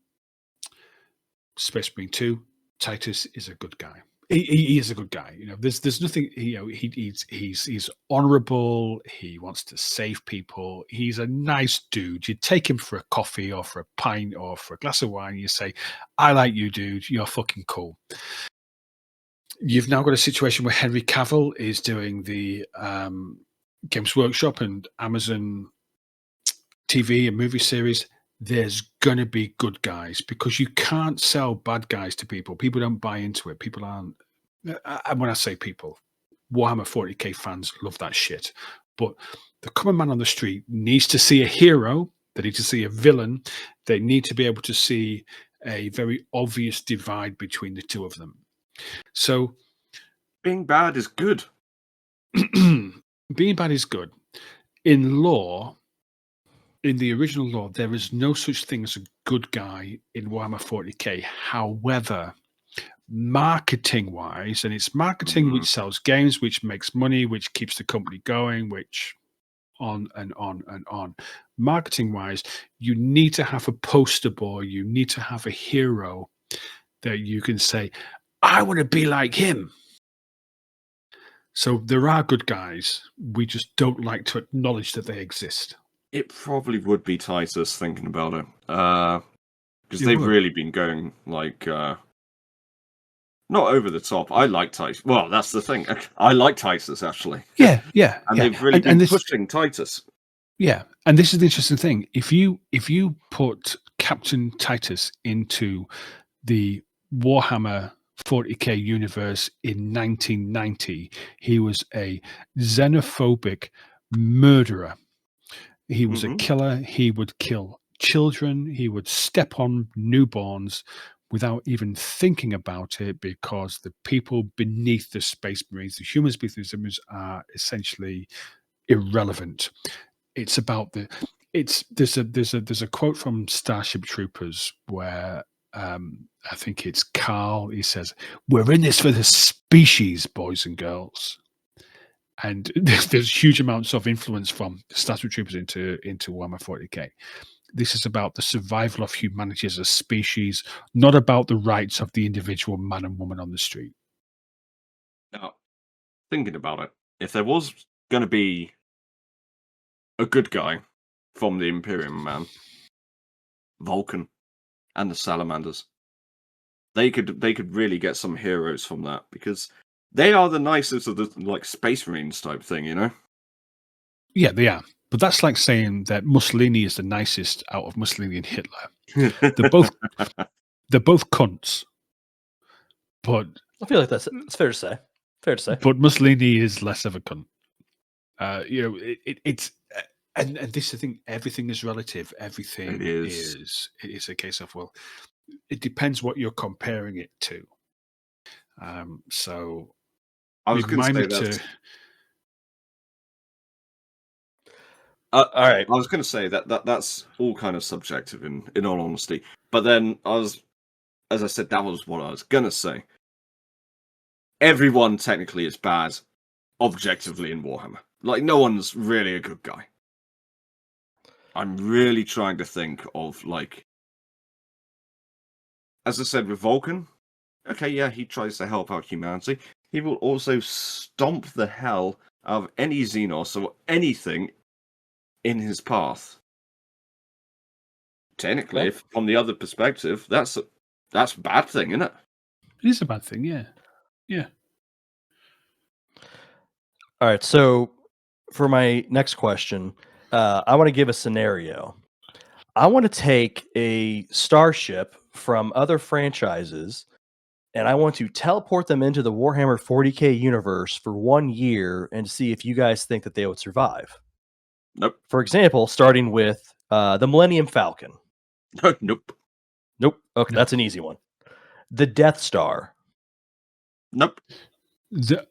[SPEAKER 1] Space Marine 2, Titus is a good guy. He is a good guy. You know, there's nothing. You know, he's honourable. He wants to save people. He's a nice dude. You take him for a coffee or for a pint or for a glass of wine. You say, "I like you, dude. You're fucking cool." You've now got a situation where Henry Cavill is doing the Games Workshop and Amazon TV and movie series. There's going to be good guys because you can't sell bad guys to people. People don't buy into it. People aren't. When I say people, Warhammer 40k fans love that shit. But the common man on the street needs to see a hero. They need to see a villain. They need to be able to see a very obvious divide between the two of them. So
[SPEAKER 2] being bad is good.
[SPEAKER 1] Being bad is good. In lore, in the original lore, there is no such thing as a good guy in Warhammer 40k. However, marketing-wise, and it's marketing which sells games, which makes money, which keeps the company going, which on and on and on. Marketing-wise, you need to have a poster boy. You need to have a hero that you can say, I want to be like him. So there are good guys. We just don't like to acknowledge that they exist.
[SPEAKER 2] It probably would be Titus, thinking about it. Because they've really been going, like, not over the top. I like Titus. Well, that's the thing. I like Titus, actually.
[SPEAKER 1] Yeah.
[SPEAKER 2] And they've really been pushing Titus. Yeah.
[SPEAKER 1] And this is the interesting thing. If you put Captain Titus into the Warhammer 40k universe in 1990, he was a xenophobic murderer. He was a killer. He would kill children. He would step on newborns without even thinking about it, because the people beneath the Space Marines, the humans beneath the Marines, are essentially irrelevant. It's about there's a quote from Starship Troopers where I think it's Carl. He says, "We're in this for the species, boys and girls." And there's huge amounts of influence from Starship Troopers into Warhammer 40k. This is about the survival of humanity as a species, not about the rights of the individual man and woman on the street.
[SPEAKER 2] Now, thinking about it, if there was going to be a good guy from the Imperium of Man, Vulcan, and the Salamanders, they could really get some heroes from that, because they are the nicest of the like Space Marines type thing, you know?
[SPEAKER 1] Yeah, they are. But that's like saying that Mussolini is the nicest out of Mussolini and Hitler. They're both cunts. But
[SPEAKER 3] I feel like that's fair to say. Fair to say.
[SPEAKER 1] But Mussolini is less of a cunt. It's and this, I think, everything is relative. Everything is a case of, well, it depends what you're comparing it to. So
[SPEAKER 2] I was going to say that.
[SPEAKER 3] All right.
[SPEAKER 2] I was going to say that's all kind of subjective in all honesty. But then as I said, that was what I was going to say. Everyone technically is bad, objectively, in Warhammer. Like, no one's really a good guy. I'm really trying to think of, like, as I said with Vulcan, okay, yeah, he tries to help out humanity. He will also stomp the hell out of any Xenos or anything in his path. Technically, if from the other perspective, that's a bad thing, isn't it?
[SPEAKER 1] It is a bad thing, yeah. Yeah.
[SPEAKER 3] All right, so for my next question, I want to give a scenario. I want to take a starship from other franchises, and I want to teleport them into the Warhammer 40k universe for 1 year and see if you guys think that they would survive.
[SPEAKER 2] Nope.
[SPEAKER 3] For example, starting with the Millennium Falcon.
[SPEAKER 2] Nope.
[SPEAKER 3] Nope. Okay, that's an easy one. The Death Star.
[SPEAKER 2] Nope.
[SPEAKER 1] The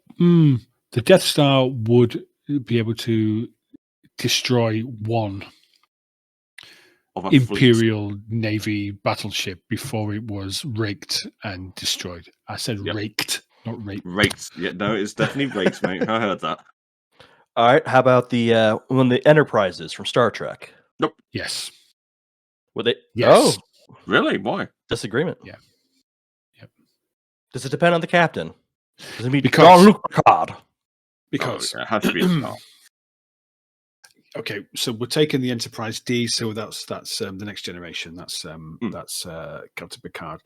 [SPEAKER 1] Death Star would be able to destroy one Imperial Navy battleship before it was raked and destroyed. I said raked, not raped.
[SPEAKER 2] Raked. Yeah, no, it's definitely raked, mate. I heard that.
[SPEAKER 3] All right. How about the Enterprises from Star Trek?
[SPEAKER 2] Nope.
[SPEAKER 1] Yes.
[SPEAKER 3] Would they?
[SPEAKER 1] Yes.
[SPEAKER 2] Oh, really? Why?
[SPEAKER 3] Disagreement.
[SPEAKER 1] Yeah. Yep.
[SPEAKER 3] Does it depend on the captain? Does it mean
[SPEAKER 1] because
[SPEAKER 3] Jean-Luc Picard?
[SPEAKER 1] Because
[SPEAKER 2] it has to be a star.
[SPEAKER 1] Okay, so we're taking the Enterprise D, so that's the next generation. That's Captain Picard.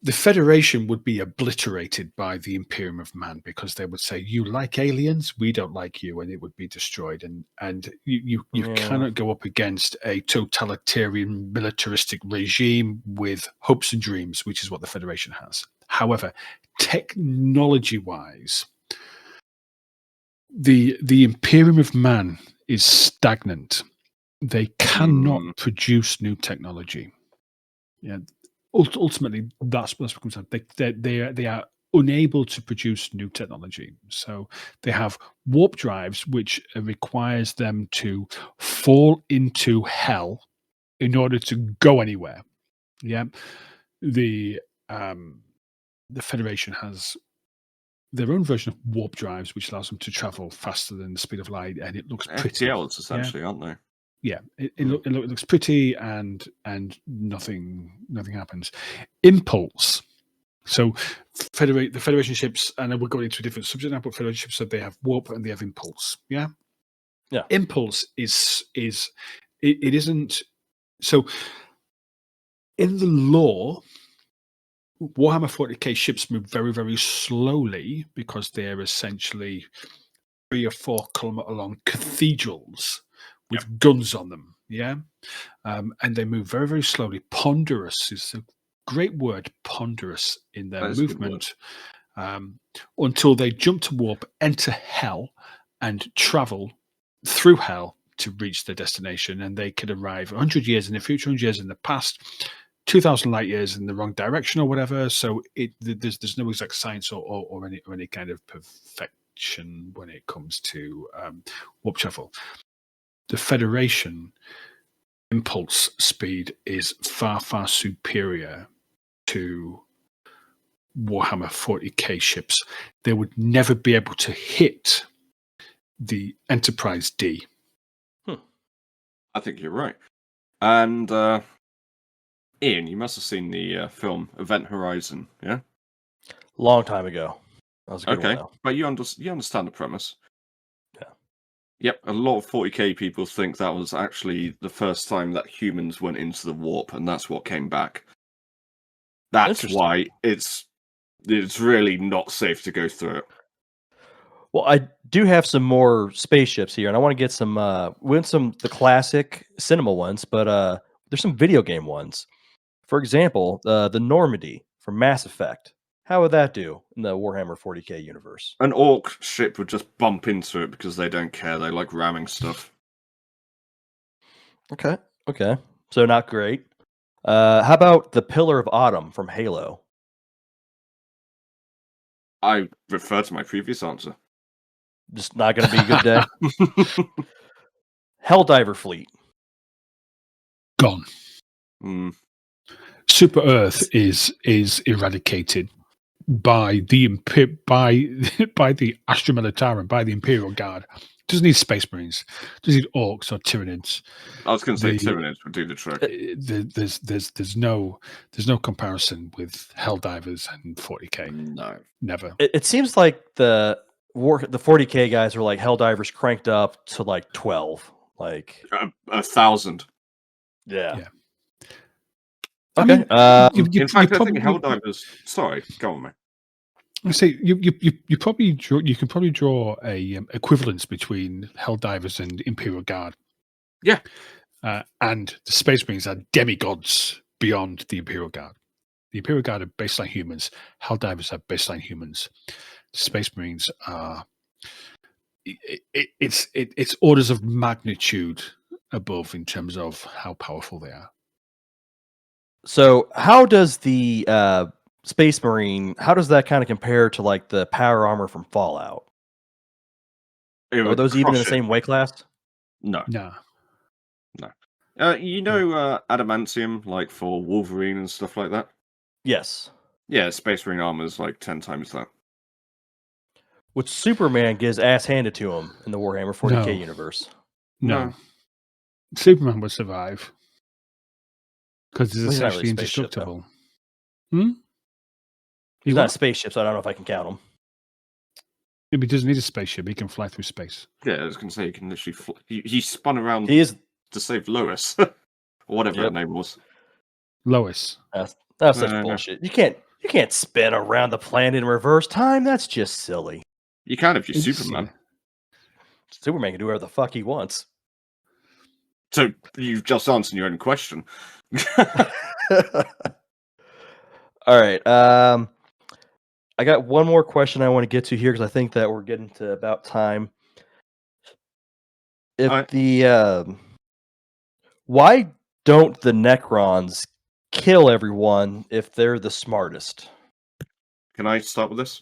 [SPEAKER 1] The Federation would be obliterated by the Imperium of Man, because they would say, "You like aliens, we don't like you," and it would be destroyed. And you cannot go up against a totalitarian militaristic regime with hopes and dreams, which is what the Federation has. However, technology-wise, the Imperium of Man is stagnant. They cannot produce new technology. Yeah. Ultimately, that's what comes down. They are unable to produce new technology. So they have warp drives, which requires them to fall into hell in order to go anywhere. Yeah, the Federation has their own version of warp drives, which allows them to travel faster than the speed of light, and it looks pretty.
[SPEAKER 2] FTLs, essentially, aren't they?
[SPEAKER 1] Yeah, it looks pretty, and nothing happens. Impulse. So the Federation ships, and we're going into a different subject now, but Federation ships, so they have warp and they have impulse. Yeah. Impulse is it isn't. So in the lore, Warhammer 40k ships move very, very slowly because they're essentially 3 or 4 kilometer long cathedrals with guns on them. Yeah. And they move very, very slowly. Ponderous is a great word, ponderous, in their movement, until they jump to warp, enter hell, and travel through hell to reach their destination. And they could arrive 100 years in the future, 100 years in the past, 2,000 light years in the wrong direction or whatever. So there's no exact science or any kind of perfection when it comes to warp travel. The Federation impulse speed is far, far superior to Warhammer 40k ships. They would never be able to hit the Enterprise D.
[SPEAKER 2] I think you're right. And Ian, you must have seen the film Event Horizon, yeah?
[SPEAKER 3] Long time ago. That was a good one, though.
[SPEAKER 2] But you understand the premise.
[SPEAKER 3] Yeah.
[SPEAKER 2] Yep, a lot of 40k people think that was actually the first time that humans went into the warp, and that's what came back. That's why it's really not safe to go through it.
[SPEAKER 3] Well, I do have some more spaceships here, and I want to get some the classic cinema ones, but there's some video game ones. For example, the Normandy from Mass Effect. How would that do in the Warhammer 40k universe?
[SPEAKER 2] An orc ship would just bump into it because they don't care. They like ramming stuff.
[SPEAKER 3] Okay. So not great. How about the Pillar of Autumn from Halo?
[SPEAKER 2] I refer to my previous answer.
[SPEAKER 3] Just not going to be a good day. Helldiver fleet.
[SPEAKER 1] Gone. Super Earth is eradicated by the Astra Militarum, by the Imperial Guard. Doesn't need Space Marines. Doesn't need Orcs or Tyrannids.
[SPEAKER 2] I was going to say Tyrannids would do the trick.
[SPEAKER 1] There's no comparison with Helldivers and 40k.
[SPEAKER 2] No,
[SPEAKER 1] never.
[SPEAKER 3] It seems like the 40k guys are like Helldivers cranked up to like 12, like
[SPEAKER 2] 1,000.
[SPEAKER 3] Yeah.
[SPEAKER 1] Okay.
[SPEAKER 2] In fact, I think Helldivers. Sorry, go on, mate.
[SPEAKER 1] I say you can probably draw a equivalence between Helldivers and Imperial Guard.
[SPEAKER 2] Yeah,
[SPEAKER 1] and the Space Marines are demigods beyond the Imperial Guard. The Imperial Guard are baseline humans. Helldivers are baseline humans. Space Marines are. It's orders of magnitude above in terms of how powerful they are.
[SPEAKER 3] So, how does the Space Marine, how does that kind of compare to like the power armor from Fallout? Are those even in the same weight class?
[SPEAKER 2] No. Adamantium, like for Wolverine and stuff like that?
[SPEAKER 3] Yes.
[SPEAKER 2] Yeah, Space Marine armor is like 10 times that.
[SPEAKER 3] Which Superman gets ass handed to him in the Warhammer 40k universe.
[SPEAKER 1] No. Superman would survive. Because he's essentially
[SPEAKER 3] really
[SPEAKER 1] indestructible.
[SPEAKER 3] He's not a spaceship, so I don't know if I can count him.
[SPEAKER 1] He doesn't need a spaceship. He can fly through space.
[SPEAKER 2] Yeah, I was going to say, he can literally fly. He spun around to save Lois. Or whatever her name was.
[SPEAKER 1] Lois.
[SPEAKER 3] That's such bullshit. You can't spin around the planet in reverse time. That's just silly.
[SPEAKER 2] You can if you're Superman.
[SPEAKER 3] Superman can do whatever the fuck he wants.
[SPEAKER 2] So you've just answered your own question.
[SPEAKER 3] All right. I got one more question I want to get to here because I think that we're getting to about time. Why don't the Necrons kill everyone if they're the smartest?
[SPEAKER 2] Can I start with this?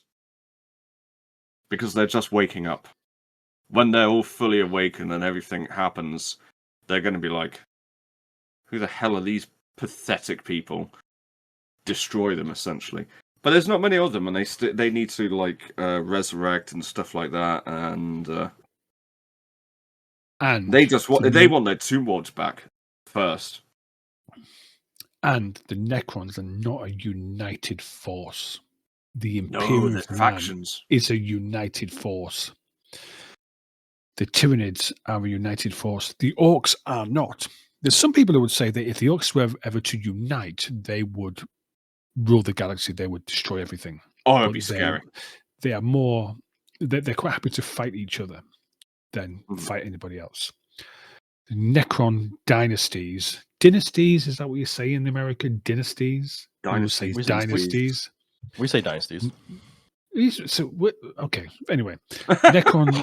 [SPEAKER 2] Because they're just waking up. When they're all fully awakened and everything happens, they're going to be like, who the hell are these pathetic people? Destroy them, essentially. But there's not many of them, and they need to like resurrect and stuff like that, and they want their tomb lords back first.
[SPEAKER 1] And the Necrons are not a united force. The Imperium of Man is a united force. The Tyrannids are a united force. The Orcs are not. There's some people who would say that if the Orcs were ever to unite, they would rule the galaxy. They would destroy everything.
[SPEAKER 2] Oh, it'd be scary.
[SPEAKER 1] They are more. They're quite happy to fight each other than fight anybody else. The Necron dynasties. Dynasties, is that what you say in America? Dynasties?
[SPEAKER 2] Dynasties.
[SPEAKER 3] We say dynasties.
[SPEAKER 1] So, okay. Anyway, Necron.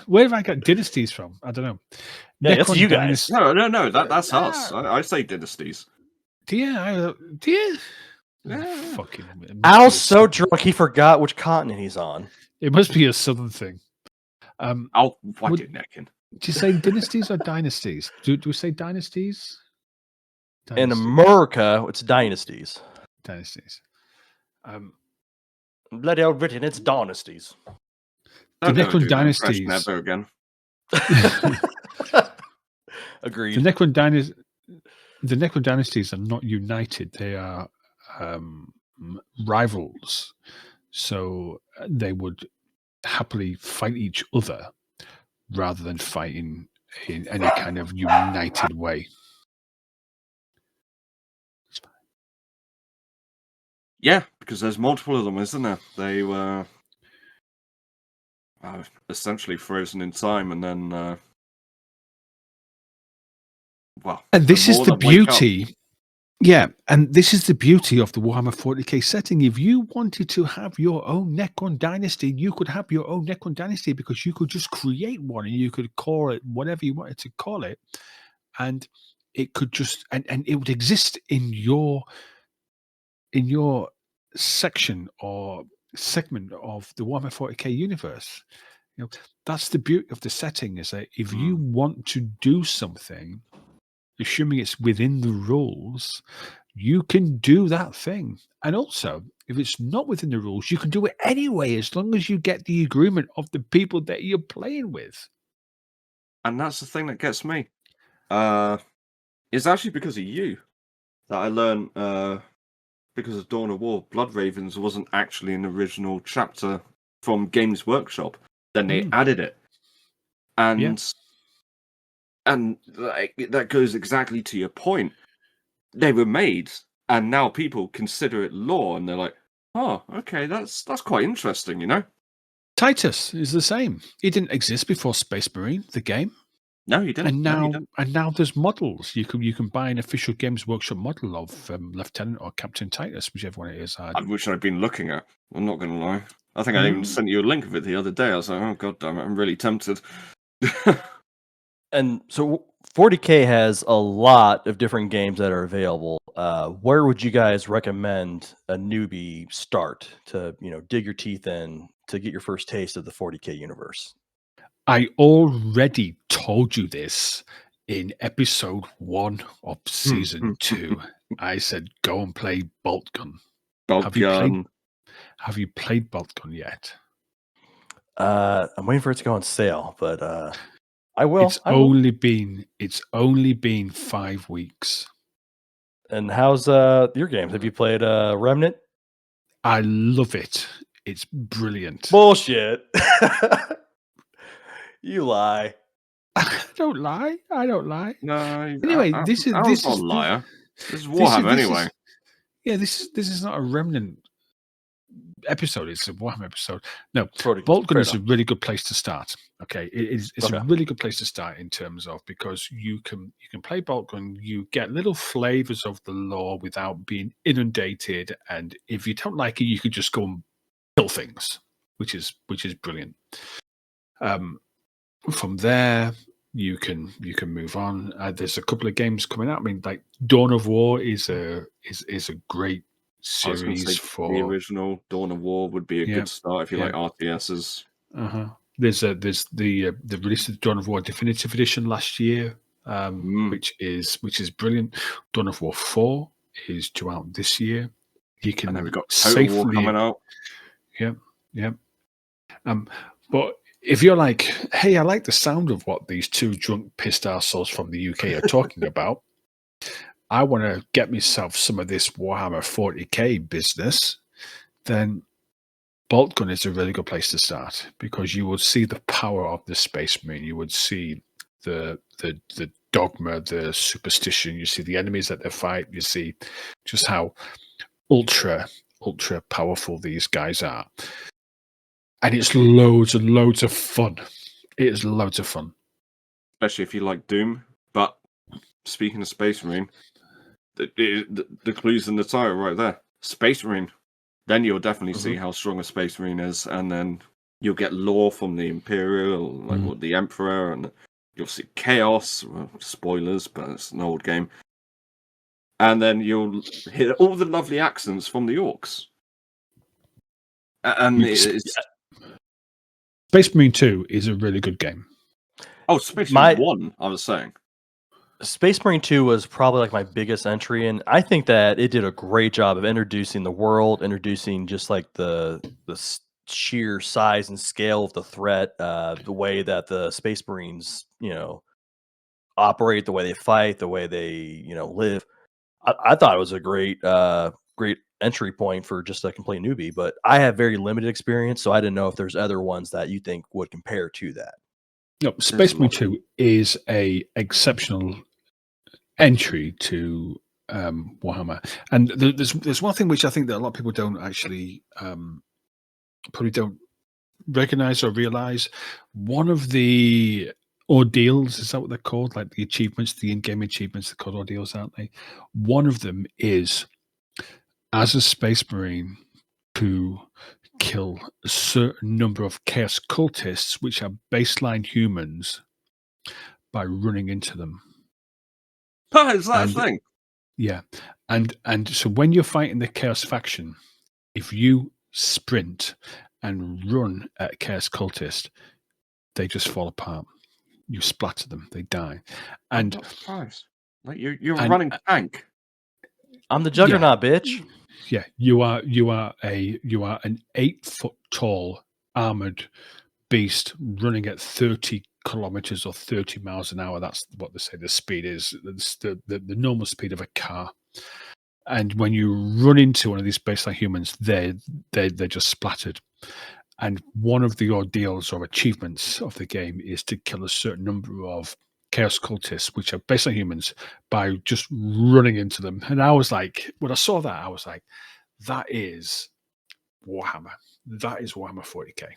[SPEAKER 1] Where have I got dynasties from? I don't know.
[SPEAKER 3] Yeah, that's you guys.
[SPEAKER 2] No. That's us. I say dynasties.
[SPEAKER 1] Do you?
[SPEAKER 2] Yeah.
[SPEAKER 1] Fucking. it must be
[SPEAKER 3] Al's
[SPEAKER 1] a
[SPEAKER 3] so
[SPEAKER 1] southern-
[SPEAKER 3] drunk he forgot which continent he's on.
[SPEAKER 1] It must be a southern thing.
[SPEAKER 2] I'll whack
[SPEAKER 1] Would-
[SPEAKER 2] it necking.
[SPEAKER 1] Do you say dynasties or dynasties? Do we say dynasties?
[SPEAKER 3] In
[SPEAKER 1] Dynasties.
[SPEAKER 3] America, it's dynasties.
[SPEAKER 1] Dynasties.
[SPEAKER 3] Bloody old Britain, it's dynasties.
[SPEAKER 2] Don't
[SPEAKER 1] The
[SPEAKER 2] ever
[SPEAKER 1] Necron
[SPEAKER 2] do that impression
[SPEAKER 1] dynasties.
[SPEAKER 2] ever again.
[SPEAKER 3] Agreed.
[SPEAKER 1] The Necron dynasties are not united. They are rivals. So they would happily fight each other rather than fighting in any kind of united way.
[SPEAKER 2] Yeah, because there's multiple of them, isn't there? They were essentially frozen in time, and then
[SPEAKER 1] And this is
[SPEAKER 2] more
[SPEAKER 1] the
[SPEAKER 2] that wake up.
[SPEAKER 1] beauty. Yeah, and this is the beauty of the Warhammer 40k setting. If you wanted to have your own Necron dynasty, you could have your own Necron dynasty because you could just create one and you could call it whatever you wanted to call it, and it could just and it would exist in your section or segment of the Warhammer 40k universe. You know, that's the beauty of the setting, is that if you want to do something, assuming it's within the rules, you can do that thing. And also, if it's not within the rules, you can do it anyway, as long as you get the agreement of the people that you're playing with.
[SPEAKER 2] And that's the thing that gets me. It's actually because of you that I learned, because of Dawn of War, Blood Ravens wasn't actually an original chapter from Games Workshop. Then they added it. And that goes exactly to your point. They were made, and now people consider it lore, and they're like, "Oh, okay, that's quite interesting," you know.
[SPEAKER 1] Titus is the same. He didn't exist before Space Marine, the game.
[SPEAKER 2] No, you didn't.
[SPEAKER 1] And now there's models. You can buy an official Games Workshop model of Lieutenant or Captain Titus, whichever one it is.
[SPEAKER 2] I wish I'd been looking at. I'm not going to lie. I think I even sent you a link of it the other day. I was like, "Oh god damn it, I'm really tempted."
[SPEAKER 3] And so 40K has a lot of different games that are available. Where would you guys recommend a newbie start to, dig your teeth in to get your first taste of the 40K universe?
[SPEAKER 1] I already told you this in episode 1 of season 2. I said, go and play Bolt Gun. Have you played Bolt Gun yet?
[SPEAKER 3] I'm waiting for it to go on sale, but I will.
[SPEAKER 1] It's only been 5 weeks.
[SPEAKER 3] And how's your games? Have you played Remnant?
[SPEAKER 1] I love it. It's brilliant.
[SPEAKER 3] Bullshit. You lie.
[SPEAKER 1] I don't lie.
[SPEAKER 2] No.
[SPEAKER 1] Anyway,
[SPEAKER 2] this is not a liar. This is Warhammer anyway.
[SPEAKER 1] This is not a Remnant episode. It's a Warhammer episode. No,
[SPEAKER 3] Totally.
[SPEAKER 1] Bolt Gun is a really good place to start. Okay, it's
[SPEAKER 3] Okay.
[SPEAKER 1] a really good place to start in terms of, because you can play Bolt Gun, you get little flavors of the lore without being inundated, and if you don't like it, you could just go and kill things, which is brilliant. From there, you can move on. There's a couple of games coming out. I mean, like Dawn of War is a great series for
[SPEAKER 2] the original Dawn of War would be a good start if you like RTSs.
[SPEAKER 1] There's the release of Dawn of War Definitive Edition last year, which is brilliant. Dawn of War 4 is due out this year. You can,
[SPEAKER 2] and then we've got Total War coming out.
[SPEAKER 1] Yeah. But if you're like, hey, I like the sound of what these two drunk pissed arseholes from the UK are talking about, I want to get myself some of this Warhammer 40k business, then Bolt Gun is a really good place to start, because you would see the power of the Space Marine. You would see the dogma, the superstition. You see the enemies that they fight. You see just how ultra powerful these guys are. And it's loads and loads of fun. It is loads of fun.
[SPEAKER 2] Especially if you like Doom. But speaking of Space Marine, the clue's in the title right there. Space Marine. Then you'll definitely see how strong a Space Marine is. And then you'll get lore from the Imperial, like the Emperor. And you'll see Chaos. Well, spoilers, but it's an old game. and then you'll hear all the lovely accents from the orcs. And it's...
[SPEAKER 1] Space Marine 2 is a really good game.
[SPEAKER 2] Oh, Space Marine 1, I was saying.
[SPEAKER 3] Space Marine 2 was probably like my biggest entry, and I think that it did a great job of introducing the world, introducing just like the sheer size and scale of the threat, the way that the Space Marines, operate, the way they fight, the way they, live. I thought it was a great entry point for just a complete newbie, but I have very limited experience, so I didn't know if there's other ones that you think would compare to that.
[SPEAKER 1] No, Space Marine 2 is a exceptional entry to Warhammer, and there's one thing which I think that a lot of people don't actually probably don't recognize or realize. One of the ordeals, is that what they're called? Like the achievements, the in-game achievements, they're called ordeals, aren't they? One of them is, as a Space Marine, to kill a certain number of Chaos cultists, which are baseline humans, by running into them.
[SPEAKER 2] Oh, is that a thing?
[SPEAKER 1] Yeah. And so when you're fighting the Chaos faction, if you sprint and run at a Chaos cultist, they just fall apart. You splatter them, they die. And
[SPEAKER 2] I'm not surprised. Like you're a running tank.
[SPEAKER 3] I'm the Juggernaut, bitch.
[SPEAKER 1] Yeah, you are an 8-foot tall armored beast running at 30 kilometers or 30 miles an hour. That's what they say the speed is. The normal speed of a car. And when you run into one of these baseline humans, they're just splattered. And one of the ordeals or achievements of the game is to kill a certain number of Chaos cultists, which are baseline humans, by just running into them. And I was like, when I saw that, I was like, that is Warhammer. That is Warhammer 40k.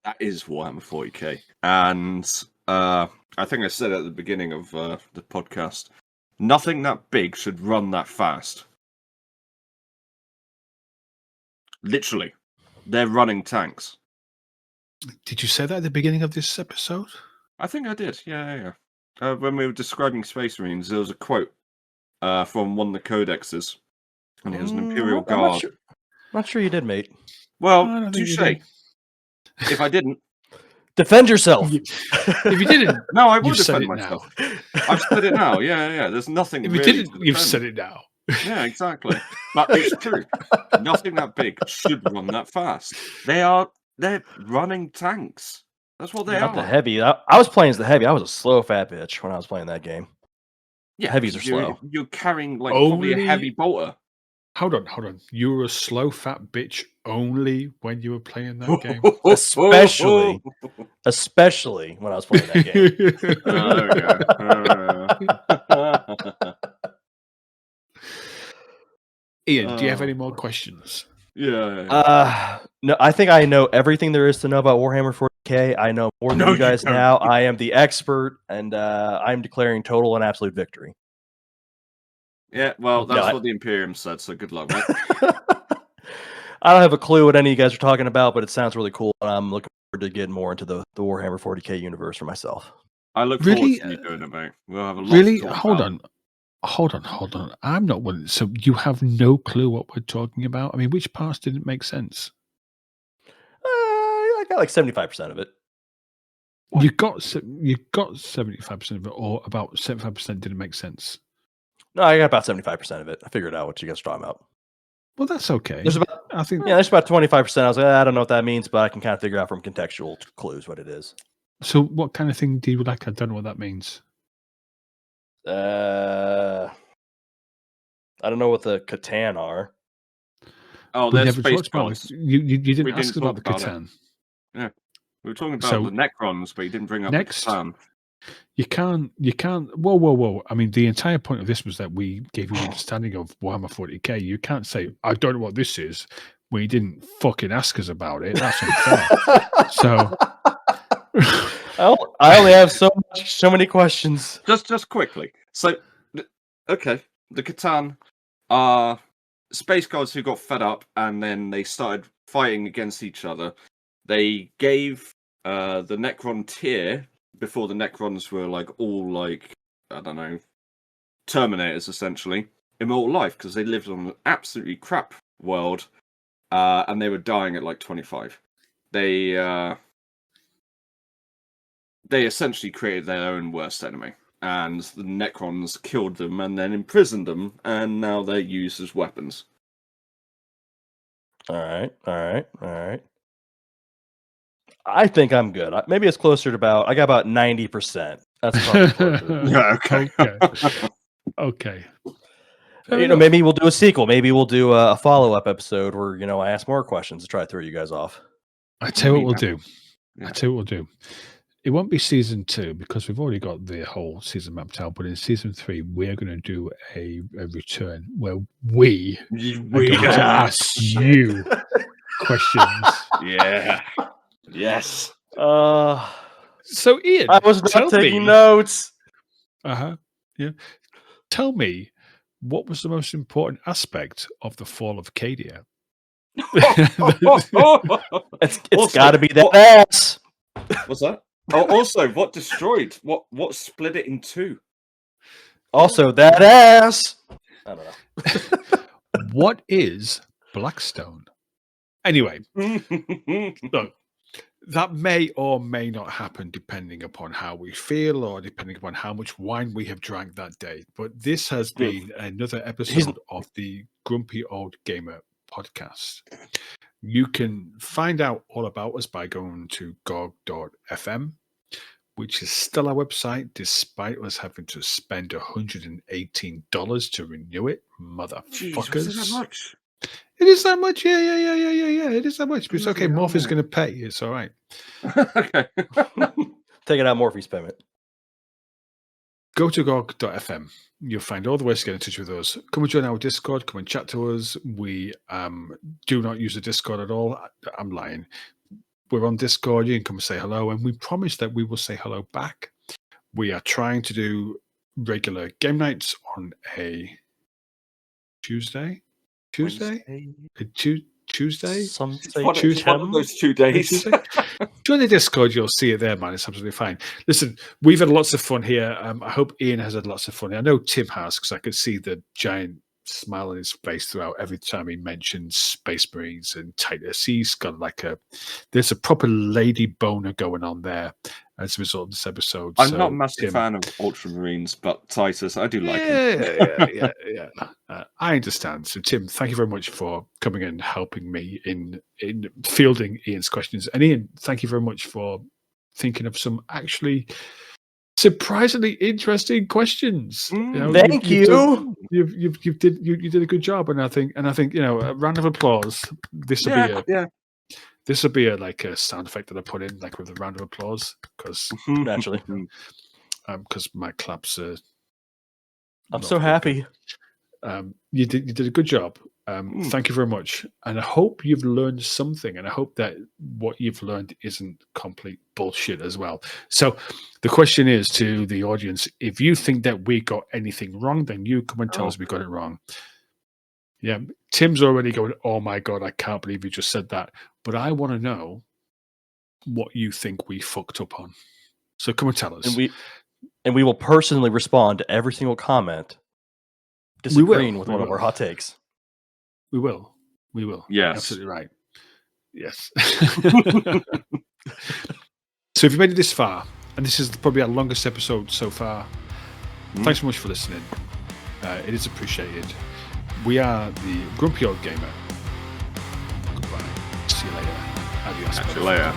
[SPEAKER 2] That is Warhammer 40k. And I think I said at the beginning of the podcast, nothing that big should run that fast. Literally. They're running tanks.
[SPEAKER 1] Did you say that at the beginning of this episode?
[SPEAKER 2] I think I did, yeah. When we were describing Space Marines, there was a quote from one of the codexes. And it was an Imperial Guard.
[SPEAKER 3] I'm not sure you did, mate.
[SPEAKER 2] Well, touche. If I didn't...
[SPEAKER 3] Defend yourself.
[SPEAKER 1] If you didn't...
[SPEAKER 2] No, I will defend myself. I've said it now, yeah. There's nothing
[SPEAKER 1] If you
[SPEAKER 2] really
[SPEAKER 1] didn't, you've said it now.
[SPEAKER 2] Yeah, exactly. But it's true. Nothing that big should run that fast. They're running tanks. That's what they are.
[SPEAKER 3] Not the heavy. I was playing as the heavy. I was a slow fat bitch when I was playing that game.
[SPEAKER 2] Yeah,
[SPEAKER 3] heavies are slow.
[SPEAKER 2] You're carrying probably a heavy bolter.
[SPEAKER 1] Hold on. You were a slow fat bitch only when you were playing that game?
[SPEAKER 3] Especially when I was playing that
[SPEAKER 2] game.
[SPEAKER 1] Ian, do you have any more questions?
[SPEAKER 2] Yeah.
[SPEAKER 3] No, I think I know everything there is to know about Warhammer 40k. I know more than you guys now. I am the expert, and I'm declaring total and absolute victory.
[SPEAKER 2] Yeah, well, that's what the Imperium said, so good luck, mate.
[SPEAKER 3] I don't have a clue what any of you guys are talking about, but it sounds really cool, and I'm looking forward to getting more into the Warhammer 40k universe for myself.
[SPEAKER 2] I look forward to you doing it, mate. We'll have a lot
[SPEAKER 1] really?
[SPEAKER 2] to talk
[SPEAKER 1] Hold
[SPEAKER 2] about.
[SPEAKER 1] on. I'm not one. So you have no clue what we're talking about? I mean, which parts didn't make sense?
[SPEAKER 3] I got like 75% of it.
[SPEAKER 1] You got 75% of it, or about 75% didn't make sense?
[SPEAKER 3] No, I got about 75% of it. I figured out what you guys are talking about.
[SPEAKER 1] Well, that's okay.
[SPEAKER 3] There's about 25%. I was like, I don't know what that means, but I can kind of figure out from contextual clues what it is.
[SPEAKER 1] So what kind of thing do you like? I don't know what that means.
[SPEAKER 3] I don't know what the Catan are.
[SPEAKER 2] Oh, there's space gods.
[SPEAKER 1] You didn't ask about the Catan.
[SPEAKER 2] Yeah. We were talking about the Necrons, but you didn't bring up the Catan.
[SPEAKER 1] You can't. Whoa! I mean, the entire point of this was that we gave you an understanding of Warhammer 40k. You can't say I don't know what this is when you didn't fucking ask us about it. That's unfair. So,
[SPEAKER 3] I only have so many questions.
[SPEAKER 2] Just quickly. So, okay, the Catan are space gods who got fed up, and then they started fighting against each other. They gave the Necron tier. Before the Necrons were all I don't know, Terminators essentially. immortal life because they lived on an absolutely crap world, and they were dying at like 25. They essentially created their own worst enemy, and the Necrons killed them and then imprisoned them, and now they're used as weapons.
[SPEAKER 3] All right. I think I'm good. Maybe it's closer to I got about 90%. That's probably closer.
[SPEAKER 2] Yeah, okay.
[SPEAKER 1] Okay.
[SPEAKER 3] Maybe we'll do a sequel. Maybe we'll do a follow-up episode where, I ask more questions to try to throw you guys off.
[SPEAKER 1] I tell you what we'll do. I tell you what we'll do. It won't be season 2 because we've already got the whole season mapped out. But in season 3, we're going to do a return where we are going to ask you questions.
[SPEAKER 2] Yeah. Yes.
[SPEAKER 1] So, Ian,
[SPEAKER 3] I was not taking notes.
[SPEAKER 1] Yeah. Tell me, what was the most important aspect of the fall of Cadia?
[SPEAKER 3] It's got to be that ass.
[SPEAKER 2] What's that? Oh, also, what destroyed? What split it in two?
[SPEAKER 3] Also, that ass. I don't know.
[SPEAKER 1] What is Blackstone? Anyway, look, that may or may not happen depending upon how we feel or depending upon how much wine we have drank that day. But this has been another episode of the Grumpy Old Gamer podcast. You can find out all about us by going to gog.fm, which is still our website, despite us having to spend $118 to renew it. Motherfuckers.
[SPEAKER 2] Jeez, is that much?
[SPEAKER 1] It is that much. Yeah. It is that much. But it's okay. Morph is going to pay. It's all right.
[SPEAKER 2] Okay.
[SPEAKER 3] Take it out, Morphe's payment.
[SPEAKER 1] Go to gog.fm. You'll find all the ways to get in touch with us. Come and join our Discord. Come and chat to us. We do not use the Discord at all. I'm lying. We're on Discord. You can come and say hello. And we promise that we will say hello back. We are trying to do regular game nights on a Tuesday? Tuesday?
[SPEAKER 3] Some say
[SPEAKER 2] One of those 2 days.
[SPEAKER 1] Join the Discord, you'll see it there, man. It's absolutely fine. Listen, we've had lots of fun here. I hope Ian has had lots of fun. I know Tim has, because I could see the giant smile on his face throughout every time he mentions Space Marines and Titus. He's got there's a proper lady boner going on there as a result of this episode.
[SPEAKER 2] I'm not a massive fan of Ultramarines, but Titus, I do like him.
[SPEAKER 1] Yeah. I understand. So, Tim, thank you very much for coming and helping me in fielding Ian's questions. And Ian, thank you very much for thinking of some actually surprisingly interesting questions.
[SPEAKER 3] Thank you.
[SPEAKER 1] You did a good job, and I think a round of applause. This will be a sound effect that I put in, like with a round of applause, because
[SPEAKER 3] naturally,
[SPEAKER 1] because my claps are.
[SPEAKER 3] I'm so happy.
[SPEAKER 1] You did a good job. Thank you very much, and I hope you've learned something, and I hope that what you've learned isn't complete bullshit as well. So the question is to the audience: if you think that we got anything wrong, then you come and tell us we got it wrong. Yeah, Tim's already going, oh my God, I can't believe you just said that. But I want to know what you think we fucked up on. So come and tell us.
[SPEAKER 3] And we will personally respond to every single comment disagreeing with one of our hot takes.
[SPEAKER 1] We will.
[SPEAKER 2] Yes.
[SPEAKER 1] Absolutely right. Yes. So if you made it this far, and this is probably our longest episode so far, thanks so much for listening. It is appreciated. We are the Grumpy Old Gamer. Goodbye. See you later. Adios.
[SPEAKER 2] Catch you later.